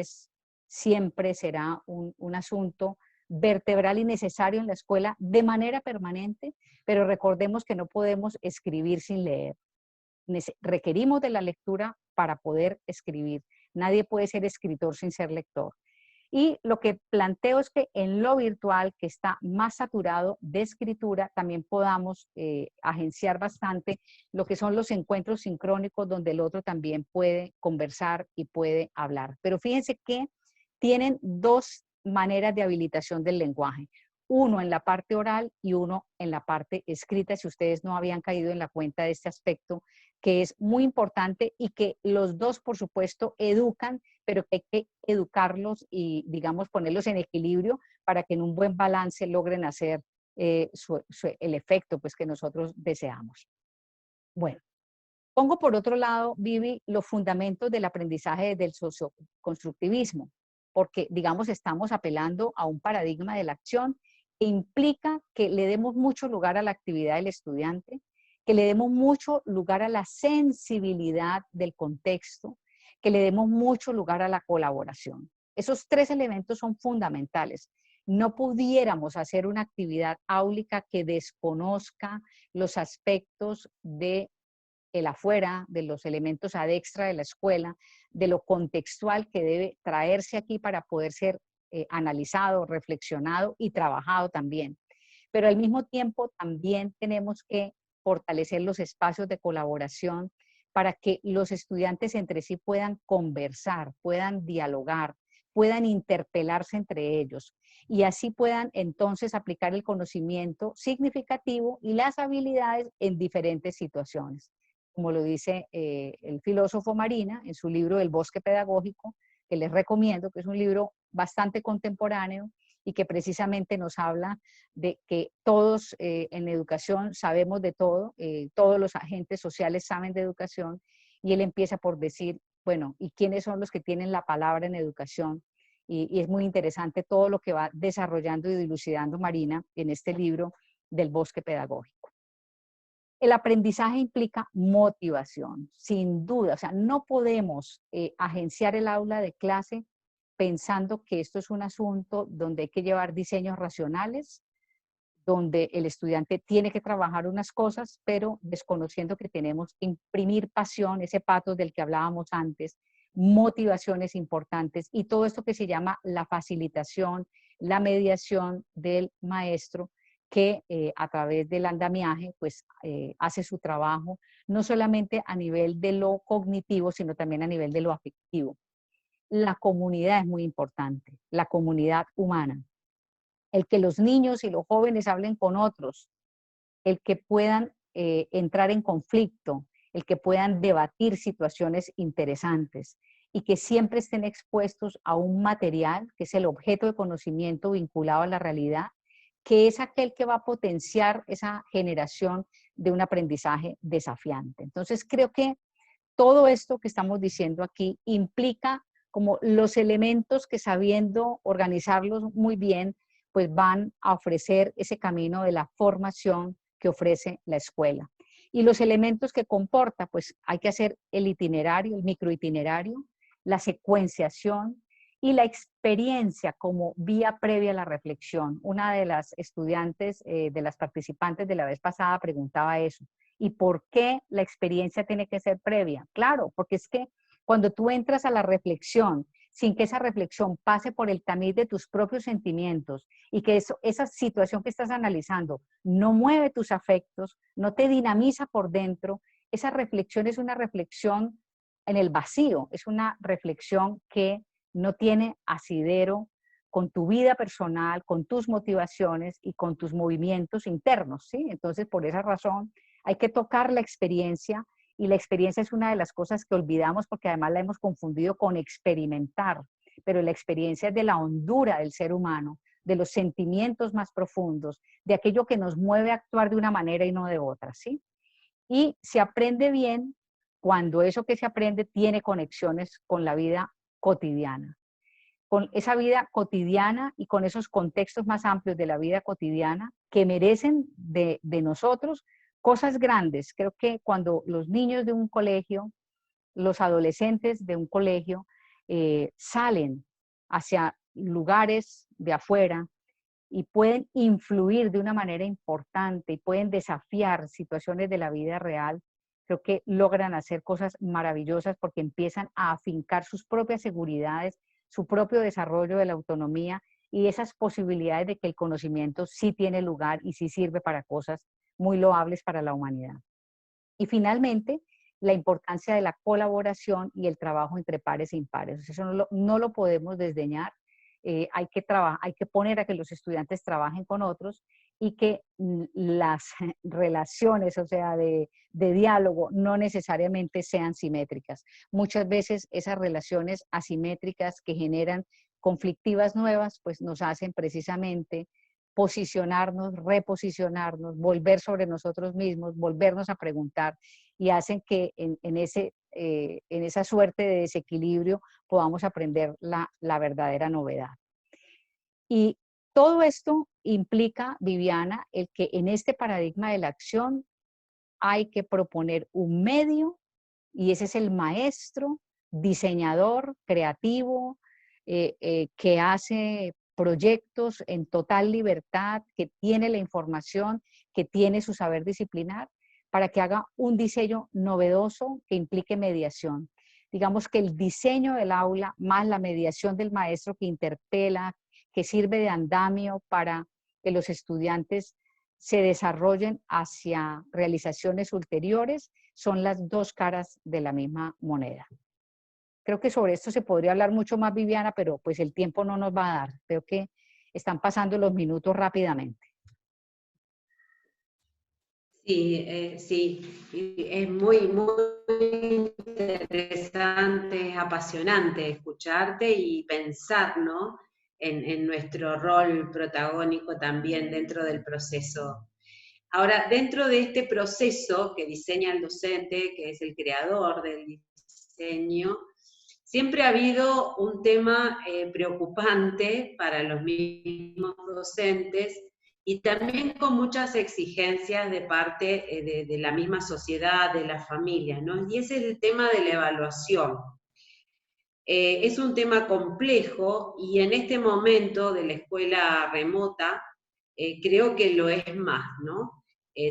siempre será un asunto vertebral y necesario en la escuela de manera permanente, pero recordemos que no podemos escribir sin leer. Requerimos de la lectura para poder escribir. Nadie puede ser escritor sin ser lector. Y lo que planteo es que en lo virtual, que está más saturado de escritura, también podamos agenciar bastante lo que son los encuentros sincrónicos donde el otro también puede conversar y puede hablar. Pero fíjense que tienen dos maneras de habilitación del lenguaje. Uno en la parte oral y uno en la parte escrita, si ustedes no habían caído en la cuenta de este aspecto, que es muy importante y que los dos, por supuesto, educan, pero que hay que educarlos y, digamos, ponerlos en equilibrio para que en un buen balance logren hacer el efecto pues, que nosotros deseamos. Bueno, pongo por otro lado, Vivi, los fundamentos del aprendizaje del socioconstructivismo, porque, digamos, estamos apelando a un paradigma de la acción que implica que le demos mucho lugar a la actividad del estudiante, que le demos mucho lugar a la sensibilidad del contexto, que le demos mucho lugar a la colaboración. Esos tres elementos son fundamentales. No pudiéramos hacer una actividad áulica que desconozca los aspectos de el afuera, de los elementos adextra de la escuela, de lo contextual que debe traerse aquí para poder ser analizado, reflexionado y trabajado también. Pero al mismo tiempo también tenemos que fortalecer los espacios de colaboración para que los estudiantes entre sí puedan conversar, puedan dialogar, puedan interpelarse entre ellos y así puedan entonces aplicar el conocimiento significativo y las habilidades en diferentes situaciones. Como lo dice el filósofo Marina en su libro El bosque pedagógico, que les recomiendo, que es un libro bastante contemporáneo y que precisamente nos habla de que todos en educación sabemos de todo, todos los agentes sociales saben de educación, y él empieza por decir, bueno, ¿y quiénes son los que tienen la palabra en educación? Y es muy interesante todo lo que va desarrollando y dilucidando Marina en este libro del bosque pedagógico. El aprendizaje implica motivación, sin duda. O sea, no podemos agenciar el aula de clase pensando que esto es un asunto donde hay que llevar diseños racionales, donde el estudiante tiene que trabajar unas cosas, pero desconociendo que tenemos que imprimir pasión, ese patos del que hablábamos antes, motivaciones importantes y todo esto que se llama la facilitación, la mediación del maestro que a través del andamiaje pues hace su trabajo, no solamente a nivel de lo cognitivo, sino también a nivel de lo afectivo. La comunidad es muy importante, la comunidad humana. El que los niños y los jóvenes hablen con otros, el que puedan entrar en conflicto, el que puedan debatir situaciones interesantes y que siempre estén expuestos a un material que es el objeto de conocimiento vinculado a la realidad, que es aquel que va a potenciar esa generación de un aprendizaje desafiante. Entonces creo que todo esto que estamos diciendo aquí implica como los elementos que sabiendo organizarlos muy bien, pues van a ofrecer ese camino de la formación que ofrece la escuela. Y los elementos que comporta, pues hay que hacer el itinerario, el microitinerario, la secuenciación y la experiencia como vía previa a la reflexión. Una de las estudiantes, de las participantes de la vez pasada preguntaba eso. ¿Y por qué la experiencia tiene que ser previa? Claro, porque es que cuando tú entras a la reflexión sin que esa reflexión pase por el tamiz de tus propios sentimientos y que esa situación que estás analizando no mueve tus afectos, no te dinamiza por dentro, esa reflexión es una reflexión en el vacío, es una reflexión que no tiene asidero con tu vida personal, con tus motivaciones y con tus movimientos internos, ¿sí? Entonces, por esa razón, hay que tocar la experiencia, y la experiencia es una de las cosas que olvidamos porque además la hemos confundido con experimentar, pero la experiencia es de la hondura del ser humano, de los sentimientos más profundos, de aquello que nos mueve a actuar de una manera y no de otra, ¿sí? Y se aprende bien cuando eso que se aprende tiene conexiones con la vida cotidiana. Con esa vida cotidiana y con esos contextos más amplios de la vida cotidiana que merecen de nosotros cosas grandes. Creo que cuando los niños de un colegio, los adolescentes de un colegio salen hacia lugares de afuera y pueden influir de una manera importante y pueden desafiar situaciones de la vida real, creo que logran hacer cosas maravillosas porque empiezan a afincar sus propias seguridades, su propio desarrollo de la autonomía y esas posibilidades de que el conocimiento sí tiene lugar y sí sirve para cosas muy loables para la humanidad. Y finalmente, la importancia de la colaboración y el trabajo entre pares e impares. Eso no lo podemos desdeñar. Hay que poner a que los estudiantes trabajen con otros y que las relaciones, o sea, de diálogo, no necesariamente sean simétricas. Muchas veces esas relaciones asimétricas que generan conflictivas nuevas, pues nos hacen precisamente posicionarnos, reposicionarnos, volver sobre nosotros mismos, volvernos a preguntar, y hacen que en esa suerte de desequilibrio podamos aprender la verdadera novedad. Y todo esto implica, Viviana, el que en este paradigma de la acción hay que proponer un medio, y ese es el maestro, diseñador, creativo, que hace proyectos en total libertad, que tiene la información, que tiene su saber disciplinar, para que haga un diseño novedoso que implique mediación. Digamos que el diseño del aula más la mediación del maestro que interpela, que sirve de andamio para que los estudiantes se desarrollen hacia realizaciones ulteriores, son las dos caras de la misma moneda. Creo que sobre esto se podría hablar mucho más, Viviana, pero pues el tiempo no nos va a dar. Creo que están pasando los minutos rápidamente. Sí, sí, es muy, muy interesante, apasionante escucharte y pensar, ¿no? En nuestro rol protagónico también dentro del proceso. Ahora, dentro de este proceso que diseña el docente, que es el creador del diseño, siempre ha habido un tema preocupante para los mismos docentes y también con muchas exigencias de parte de la misma sociedad, de la familia, ¿no? Y ese es el tema de la evaluación. Es un tema complejo y en este momento de la escuela remota creo que lo es más, ¿no?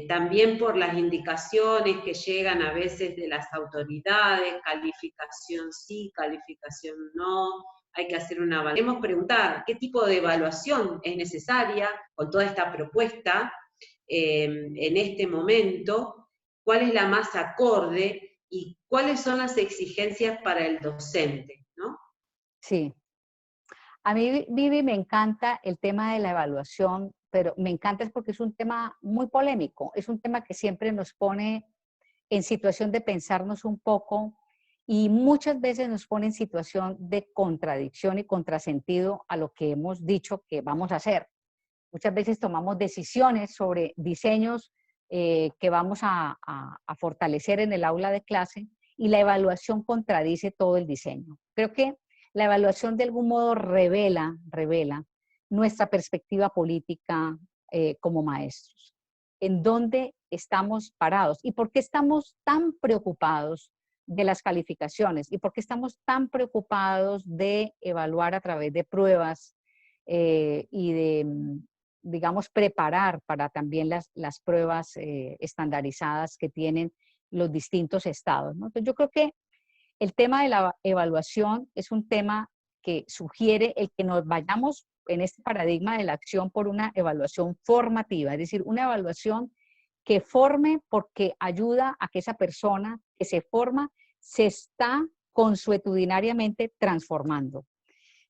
También por las indicaciones que llegan a veces de las autoridades, calificación sí, calificación no, hay que hacer una evaluación. Debemos preguntar qué tipo de evaluación es necesaria con toda esta propuesta en este momento, cuál es la más acorde y cuáles son las exigencias para el docente, ¿no? Sí. A mí, Vivi, me encanta el tema de la evaluación, pero me encanta es porque es un tema muy polémico, es un tema que siempre nos pone en situación de pensarnos un poco y muchas veces nos pone en situación de contradicción y contrasentido a lo que hemos dicho que vamos a hacer. Muchas veces tomamos decisiones sobre diseños que vamos a fortalecer en el aula de clase y la evaluación contradice todo el diseño. Creo que la evaluación de algún modo revela nuestra perspectiva política como maestros. En dónde estamos parados y por qué estamos tan preocupados de las calificaciones y por qué estamos tan preocupados de evaluar a través de pruebas y de, digamos, preparar para también las pruebas estandarizadas que tienen los distintos estados, ¿no? Entonces yo creo que el tema de la evaluación es un tema que sugiere el que nos vayamos en este paradigma de la acción por una evaluación formativa, es decir, una evaluación que forme porque ayuda a que esa persona que se forma se está consuetudinariamente transformando.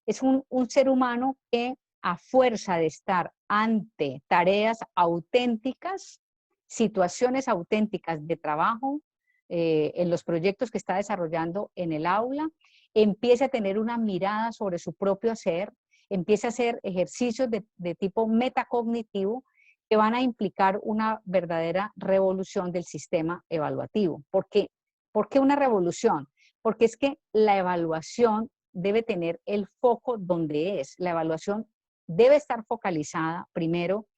Es un ser humano que a fuerza de estar ante tareas auténticas, situaciones auténticas de trabajo, en los proyectos que está desarrollando en el aula, empiece a tener una mirada sobre su propio hacer, empiece a hacer ejercicios de tipo metacognitivo que van a implicar una verdadera revolución del sistema evaluativo. ¿Por qué? ¿Por qué una revolución? Porque es que la evaluación debe tener el foco donde es. La evaluación debe estar focalizada primero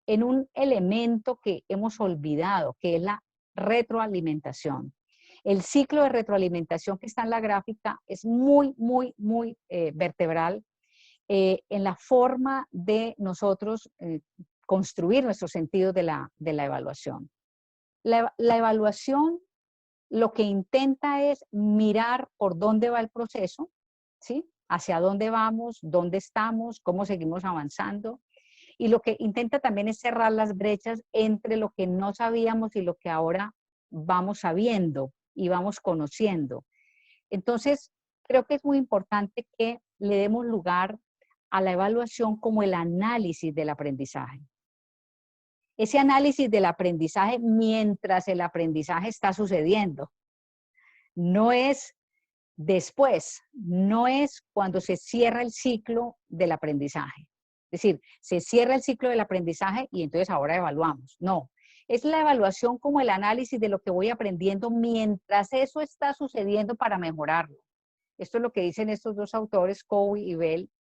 en un elemento que hemos olvidado, que es la retroalimentación. El ciclo de retroalimentación que está en la gráfica es muy, muy, muy vertebral en la forma de nosotros construir nuestros sentidos de la evaluación. La evaluación lo que intenta es mirar por dónde va el proceso, ¿sí? Hacia dónde vamos, dónde estamos, cómo seguimos avanzando. Y lo que intenta también es cerrar las brechas entre lo que no sabíamos y lo que ahora vamos sabiendo y vamos conociendo. Entonces, creo que es muy importante que le demos lugar a la evaluación como el análisis del aprendizaje. Ese análisis del aprendizaje mientras el aprendizaje está sucediendo. No es después, no es cuando se cierra el ciclo del aprendizaje. Es decir, se cierra el ciclo del aprendizaje y entonces ahora evaluamos. No, es la evaluación como el análisis de lo que voy aprendiendo mientras eso está sucediendo para mejorarlo. Esto es lo que dicen estos dos autores, Cowie y Bell,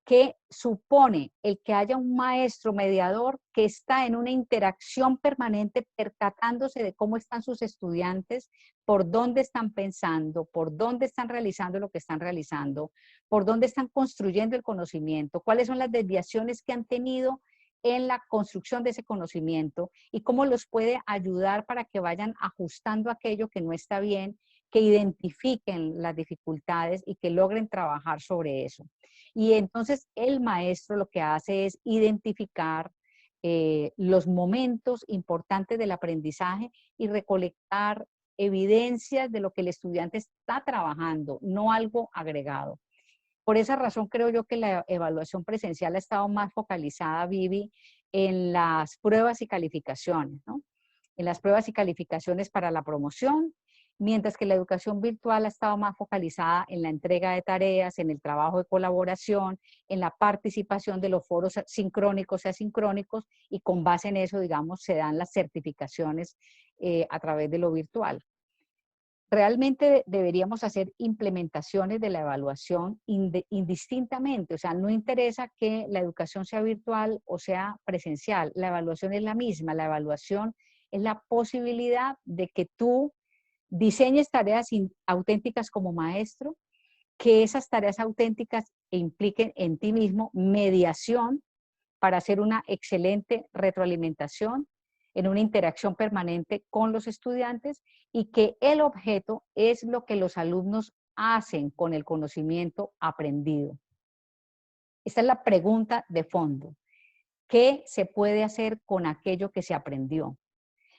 que supone el que haya un maestro mediador que está en una interacción permanente percatándose de cómo están sus estudiantes, por dónde están pensando, por dónde están realizando lo que están realizando, por dónde están construyendo el conocimiento, cuáles son las desviaciones que han tenido en la construcción de ese conocimiento y cómo los puede ayudar para que vayan ajustando aquello que no está bien, que identifiquen las dificultades y que logren trabajar sobre eso. Y entonces el maestro lo que hace es identificar los momentos importantes del aprendizaje y recolectar evidencias de lo que el estudiante está trabajando, no algo agregado. Por esa razón creo yo que la evaluación presencial ha estado más focalizada, Vivi, en las pruebas y calificaciones, ¿no? En las pruebas y calificaciones para la promoción, mientras que la educación virtual ha estado más focalizada en la entrega de tareas, en el trabajo de colaboración, en la participación de los foros sincrónicos y asincrónicos, y con base en eso, digamos, se dan las certificaciones a través de lo virtual. Realmente deberíamos hacer implementaciones de la evaluación indistintamente, o sea, no interesa que la educación sea virtual o sea presencial, la evaluación es la misma, la evaluación es la posibilidad de que tú diseñes tareas auténticas como maestro, que esas tareas auténticas impliquen en ti mismo mediación para hacer una excelente retroalimentación en una interacción permanente con los estudiantes y que el objeto es lo que los alumnos hacen con el conocimiento aprendido. Esta es la pregunta de fondo. ¿Qué se puede hacer con aquello que se aprendió?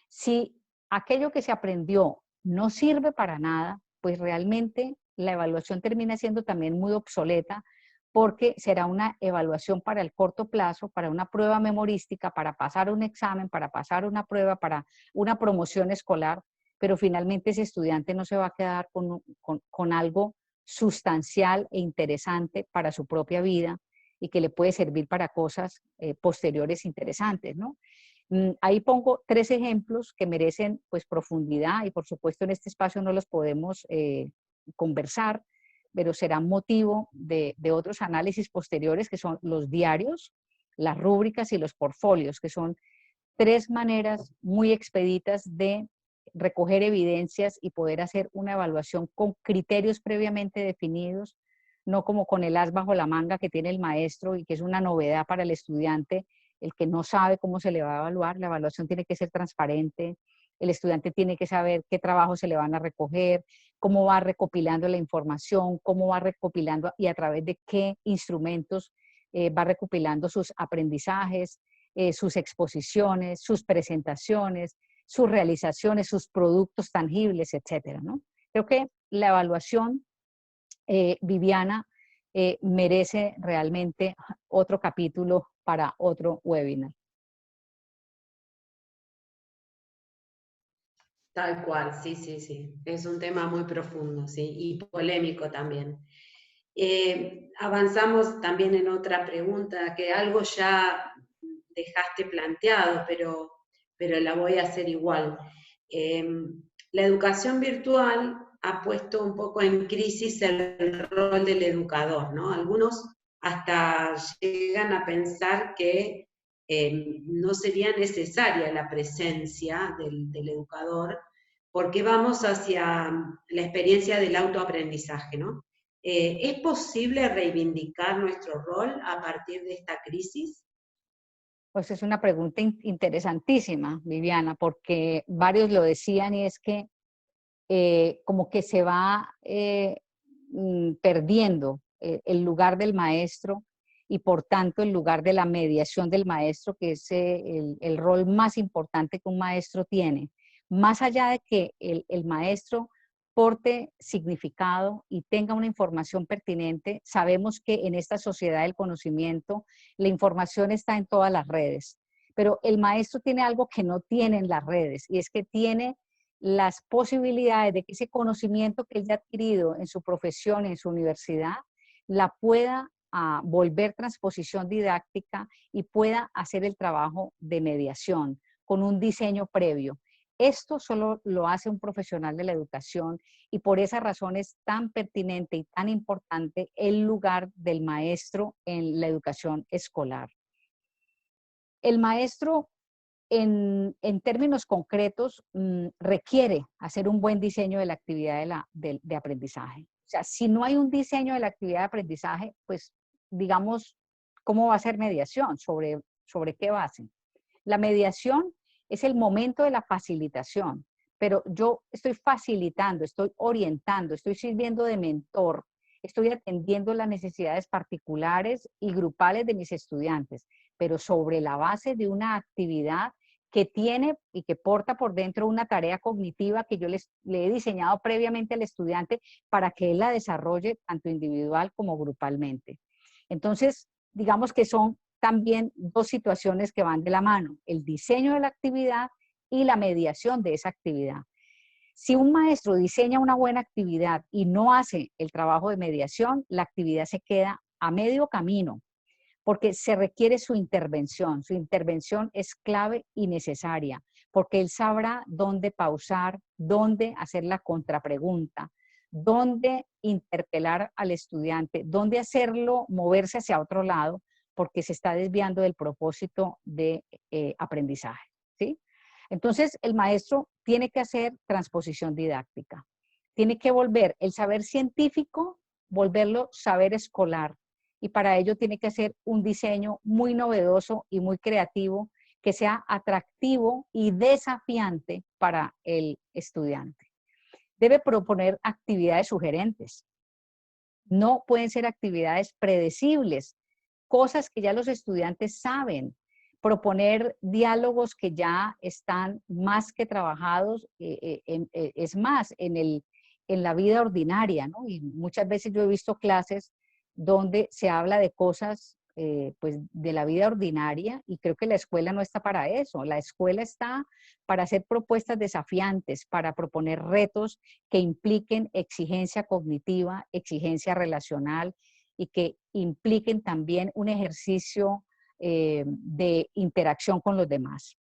Si aquello que se aprendió no sirve para nada, pues realmente la evaluación termina siendo también muy obsoleta porque será una evaluación para el corto plazo, para una prueba memorística, para pasar un examen, para pasar una prueba, para una promoción escolar, pero finalmente ese estudiante no se va a quedar con algo sustancial e interesante para su propia vida y que le puede servir para cosas posteriores interesantes, ¿no? Ahí pongo 3 ejemplos que merecen pues profundidad y por supuesto en este espacio no los podemos conversar, pero serán motivo de otros análisis posteriores que son los diarios, las rúbricas y los portfolios, que son 3 maneras muy expeditas de recoger evidencias y poder hacer una evaluación con criterios previamente definidos, no como con el as bajo la manga que tiene el maestro y que es una novedad para el estudiante, el que no sabe cómo se le va a evaluar. La evaluación tiene que ser transparente, el estudiante tiene que saber qué trabajos se le van a recoger, cómo va recopilando la información, cómo va recopilando y a través de qué instrumentos va recopilando sus aprendizajes, sus exposiciones, sus presentaciones, sus realizaciones, sus productos tangibles, etcétera, ¿no? Creo que la evaluación, Viviana, merece realmente otro capítulo para otro webinar. Tal cual, sí, sí, sí. Es un tema muy profundo, sí, y polémico también. Avanzamos también en otra pregunta, que algo ya dejaste planteado, pero la voy a hacer igual. La educación virtual ha puesto un poco en crisis el rol del educador, ¿no? Algunos hasta llegan a pensar que no sería necesaria la presencia del educador porque vamos hacia la experiencia del autoaprendizaje, ¿no? ¿Es posible reivindicar nuestro rol a partir de esta crisis? Pues es una pregunta interesantísima, Viviana, porque varios lo decían y es que como que se va perdiendo el lugar del maestro y por tanto el lugar de la mediación del maestro, que es el rol más importante que un maestro tiene. Más allá de que el maestro porte significado y tenga una información pertinente, sabemos que en esta sociedad del conocimiento la información está en todas las redes, pero el maestro tiene algo que no tienen las redes y es que tiene las posibilidades de que ese conocimiento que él ha adquirido en su profesión, en su universidad, la pueda a volver transposición didáctica y pueda hacer el trabajo de mediación con un diseño previo. Esto solo lo hace un profesional de la educación y por esa razón es tan pertinente y tan importante el lugar del maestro en la educación escolar. El maestro, en términos concretos, requiere hacer un buen diseño de la actividad de aprendizaje. O sea, si no hay un diseño de la actividad de aprendizaje, pues digamos, ¿cómo va a ser mediación? ¿Sobre qué base? La mediación es el momento de la facilitación, pero yo estoy facilitando, estoy orientando, estoy sirviendo de mentor, estoy atendiendo las necesidades particulares y grupales de mis estudiantes, pero sobre la base de una actividad que tiene y que porta por dentro una tarea cognitiva que yo le he diseñado previamente al estudiante para que él la desarrolle tanto individual como grupalmente. Entonces, digamos que son también dos situaciones que van de la mano, el diseño de la actividad y la mediación de esa actividad. Si un maestro diseña una buena actividad y no hace el trabajo de mediación, la actividad se queda a medio camino, porque se requiere su intervención. Su intervención es clave y necesaria, porque él sabrá dónde pausar, dónde hacer la contrapregunta, dónde interpelar al estudiante, dónde hacerlo moverse hacia otro lado, porque se está desviando del propósito de aprendizaje, ¿sí? Entonces, el maestro tiene que hacer transposición didáctica. Tiene que volver el saber científico, volverlo saber escolar. Y para ello tiene que hacer un diseño muy novedoso y muy creativo que sea atractivo y desafiante para el estudiante. Debe proponer actividades sugerentes. No pueden ser actividades predecibles, cosas que ya los estudiantes saben. Proponer diálogos que ya están más que trabajados, es más, en la vida ordinaria, ¿no? Y muchas veces yo he visto clases donde se habla de cosas pues de la vida ordinaria y creo que la escuela no está para eso. La escuela está para hacer propuestas desafiantes, para proponer retos que impliquen exigencia cognitiva, exigencia relacional y que impliquen también un ejercicio de interacción con los demás.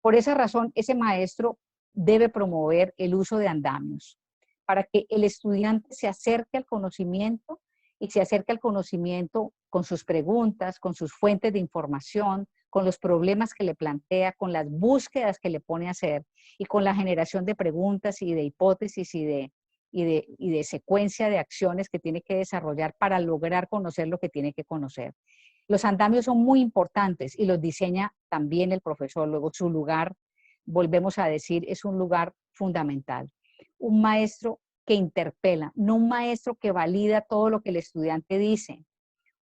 Por esa razón, ese maestro debe promover el uso de andamios para que el estudiante se acerque al conocimiento y se acerque al conocimiento con sus preguntas, con sus fuentes de información, con los problemas que le plantea, con las búsquedas que le pone a hacer y con la generación de preguntas y de hipótesis y de secuencia de acciones que tiene que desarrollar para lograr conocer lo que tiene que conocer. Los andamios son muy importantes y los diseña también el profesor. Luego su lugar, volvemos a decir, es un lugar fundamental. Un maestro que interpela, no un maestro que valida todo lo que el estudiante dice.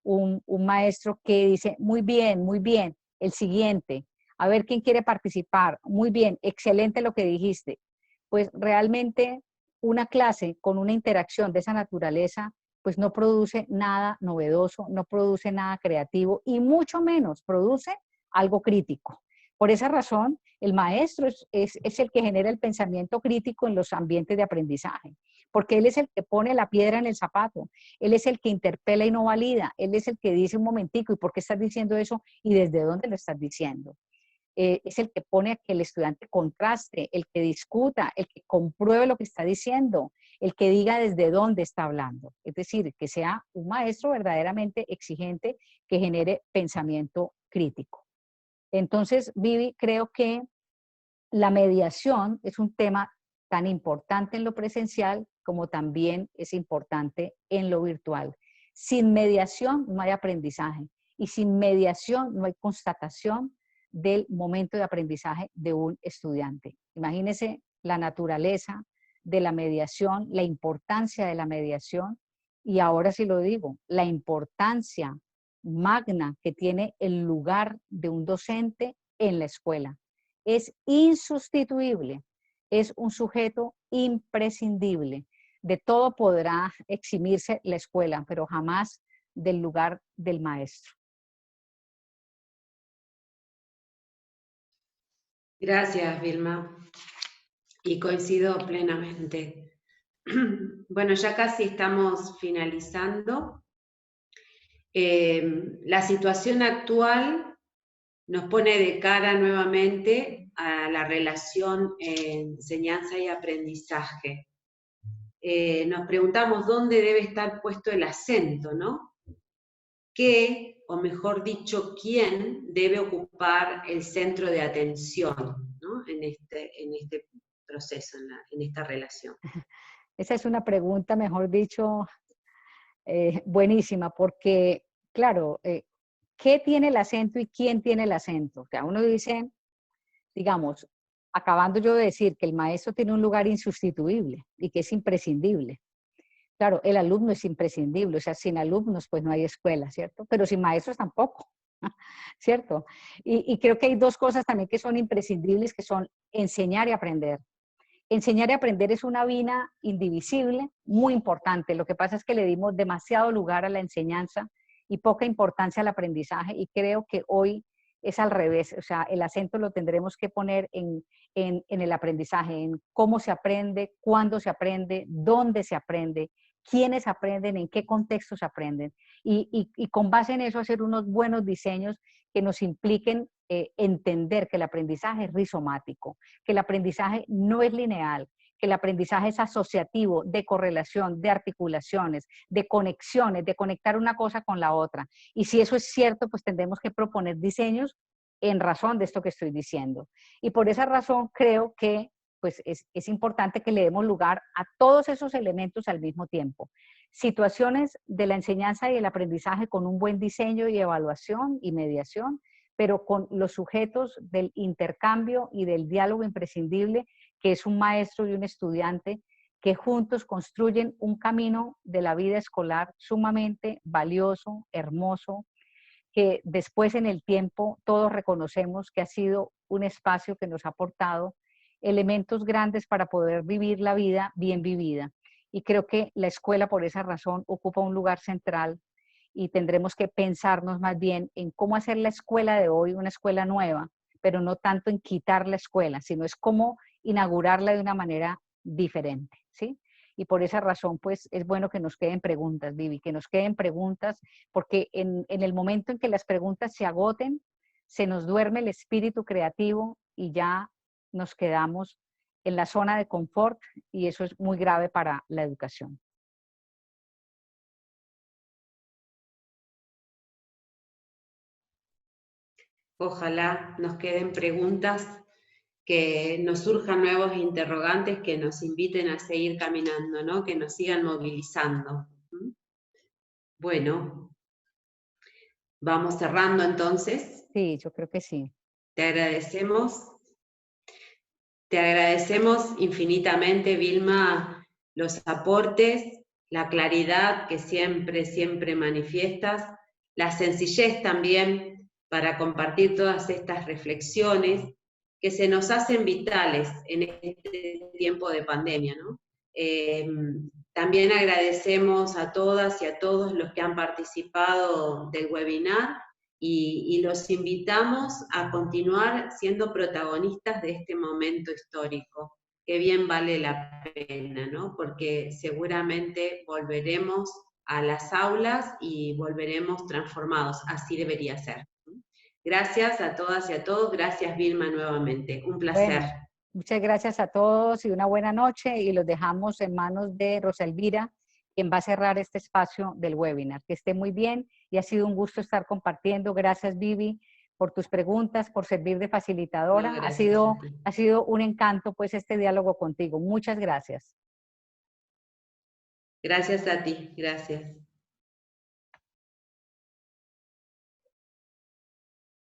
Un maestro que dice, muy bien, el siguiente, a ver quién quiere participar, muy bien, excelente lo que dijiste. Pues realmente una clase con una interacción de esa naturaleza pues no produce nada novedoso, no produce nada creativo y mucho menos produce algo crítico. Por esa razón, el maestro es el que genera el pensamiento crítico en los ambientes de aprendizaje, porque él es el que pone la piedra en el zapato, él es el que interpela y no valida, él es el que dice un momentico, ¿y por qué estás diciendo eso? ¿Y desde dónde lo estás diciendo? Es el que pone a que el estudiante contraste, el que discuta, el que compruebe lo que está diciendo, el que diga desde dónde está hablando. Es decir, que sea un maestro verdaderamente exigente que genere pensamiento crítico. Entonces, Vivi, creo que la mediación es un tema tan importante en lo presencial como también es importante en lo virtual. Sin mediación no hay aprendizaje y sin mediación no hay constatación del momento de aprendizaje de un estudiante. Imagínense la naturaleza de la mediación, la importancia de la mediación y ahora sí lo digo, la importancia magna que tiene el lugar de un docente en la escuela. Es insustituible, es un sujeto imprescindible. De todo podrá eximirse la escuela, pero jamás del lugar del maestro. Gracias, Vilma. Y coincido plenamente. Bueno, ya casi estamos finalizando. La situación actual nos pone de cara nuevamente a la relación enseñanza y aprendizaje. Nos preguntamos dónde debe estar puesto el acento, ¿no? ¿Qué, o mejor dicho, quién debe ocupar el centro de atención, ¿no? en este proceso, en esta relación? Esa es una pregunta, mejor dicho, buenísima, porque, claro, ¿qué tiene el acento y quién tiene el acento? O sea, uno dice, digamos, acabando yo de decir que el maestro tiene un lugar insustituible y que es imprescindible. Claro, el alumno es imprescindible, o sea, sin alumnos pues no hay escuela, ¿cierto? Pero sin maestros tampoco, ¿cierto? Y creo que hay dos cosas también que son imprescindibles, que son enseñar y aprender. Enseñar y aprender es una vina indivisible, muy importante. Lo que pasa es que le dimos demasiado lugar a la enseñanza y poca importancia al aprendizaje, y creo que hoy es al revés. O sea, el acento lo tendremos que poner en el aprendizaje, en cómo se aprende, cuándo se aprende, dónde se aprende, quiénes aprenden, en qué contextos aprenden. Y con base en eso hacer unos buenos diseños que nos impliquen entender que el aprendizaje es rizomático, que el aprendizaje no es lineal, que el aprendizaje es asociativo, de correlación, de articulaciones, de conexiones, de conectar una cosa con la otra. Y si eso es cierto, pues tendremos que proponer diseños en razón de esto que estoy diciendo. Y por esa razón creo que pues es importante que le demos lugar a todos esos elementos al mismo tiempo. Situaciones de la enseñanza y el aprendizaje con un buen diseño y evaluación y mediación, pero con los sujetos del intercambio y del diálogo imprescindible, que es un maestro y un estudiante, que juntos construyen un camino de la vida escolar sumamente valioso, hermoso, que después en el tiempo todos reconocemos que ha sido un espacio que nos ha aportado elementos grandes para poder vivir la vida bien vivida. Y creo que la escuela por esa razón ocupa un lugar central, y tendremos que pensarnos más bien en cómo hacer la escuela de hoy una escuela nueva, pero no tanto en quitar la escuela, sino es cómo inaugurarla de una manera diferente, ¿sí? Y por esa razón, pues es bueno que nos queden preguntas, Vivi, que nos queden preguntas, porque en el momento en que las preguntas se agoten, se nos duerme el espíritu creativo y ya nos quedamos en la zona de confort, y eso es muy grave para la educación. Ojalá nos queden preguntas, que nos surjan nuevos interrogantes que nos inviten a seguir caminando, ¿no? Que nos sigan movilizando. Bueno, vamos cerrando entonces. Sí, yo creo que sí. Te agradecemos infinitamente, Vilma, los aportes, la claridad que siempre, siempre manifiestas, la sencillez también para compartir todas estas reflexiones que se nos hacen vitales en este tiempo de pandemia, ¿no? También agradecemos a todas y a todos los que han participado del webinar, y los invitamos a continuar siendo protagonistas de este momento histórico, que bien vale la pena, ¿no? Porque seguramente volveremos a las aulas y volveremos transformados, así debería ser. Gracias a todas y a todos, gracias Vilma nuevamente, un placer. Bueno, muchas gracias a todos y una buena noche, y los dejamos en manos de Rosa Elvira, quien va a cerrar este espacio del webinar. Que esté muy bien y ha sido un gusto estar compartiendo. Gracias, Vivi, por tus preguntas, por servir de facilitadora. No, ha sido un encanto pues este diálogo contigo. Muchas gracias. Gracias a ti, gracias.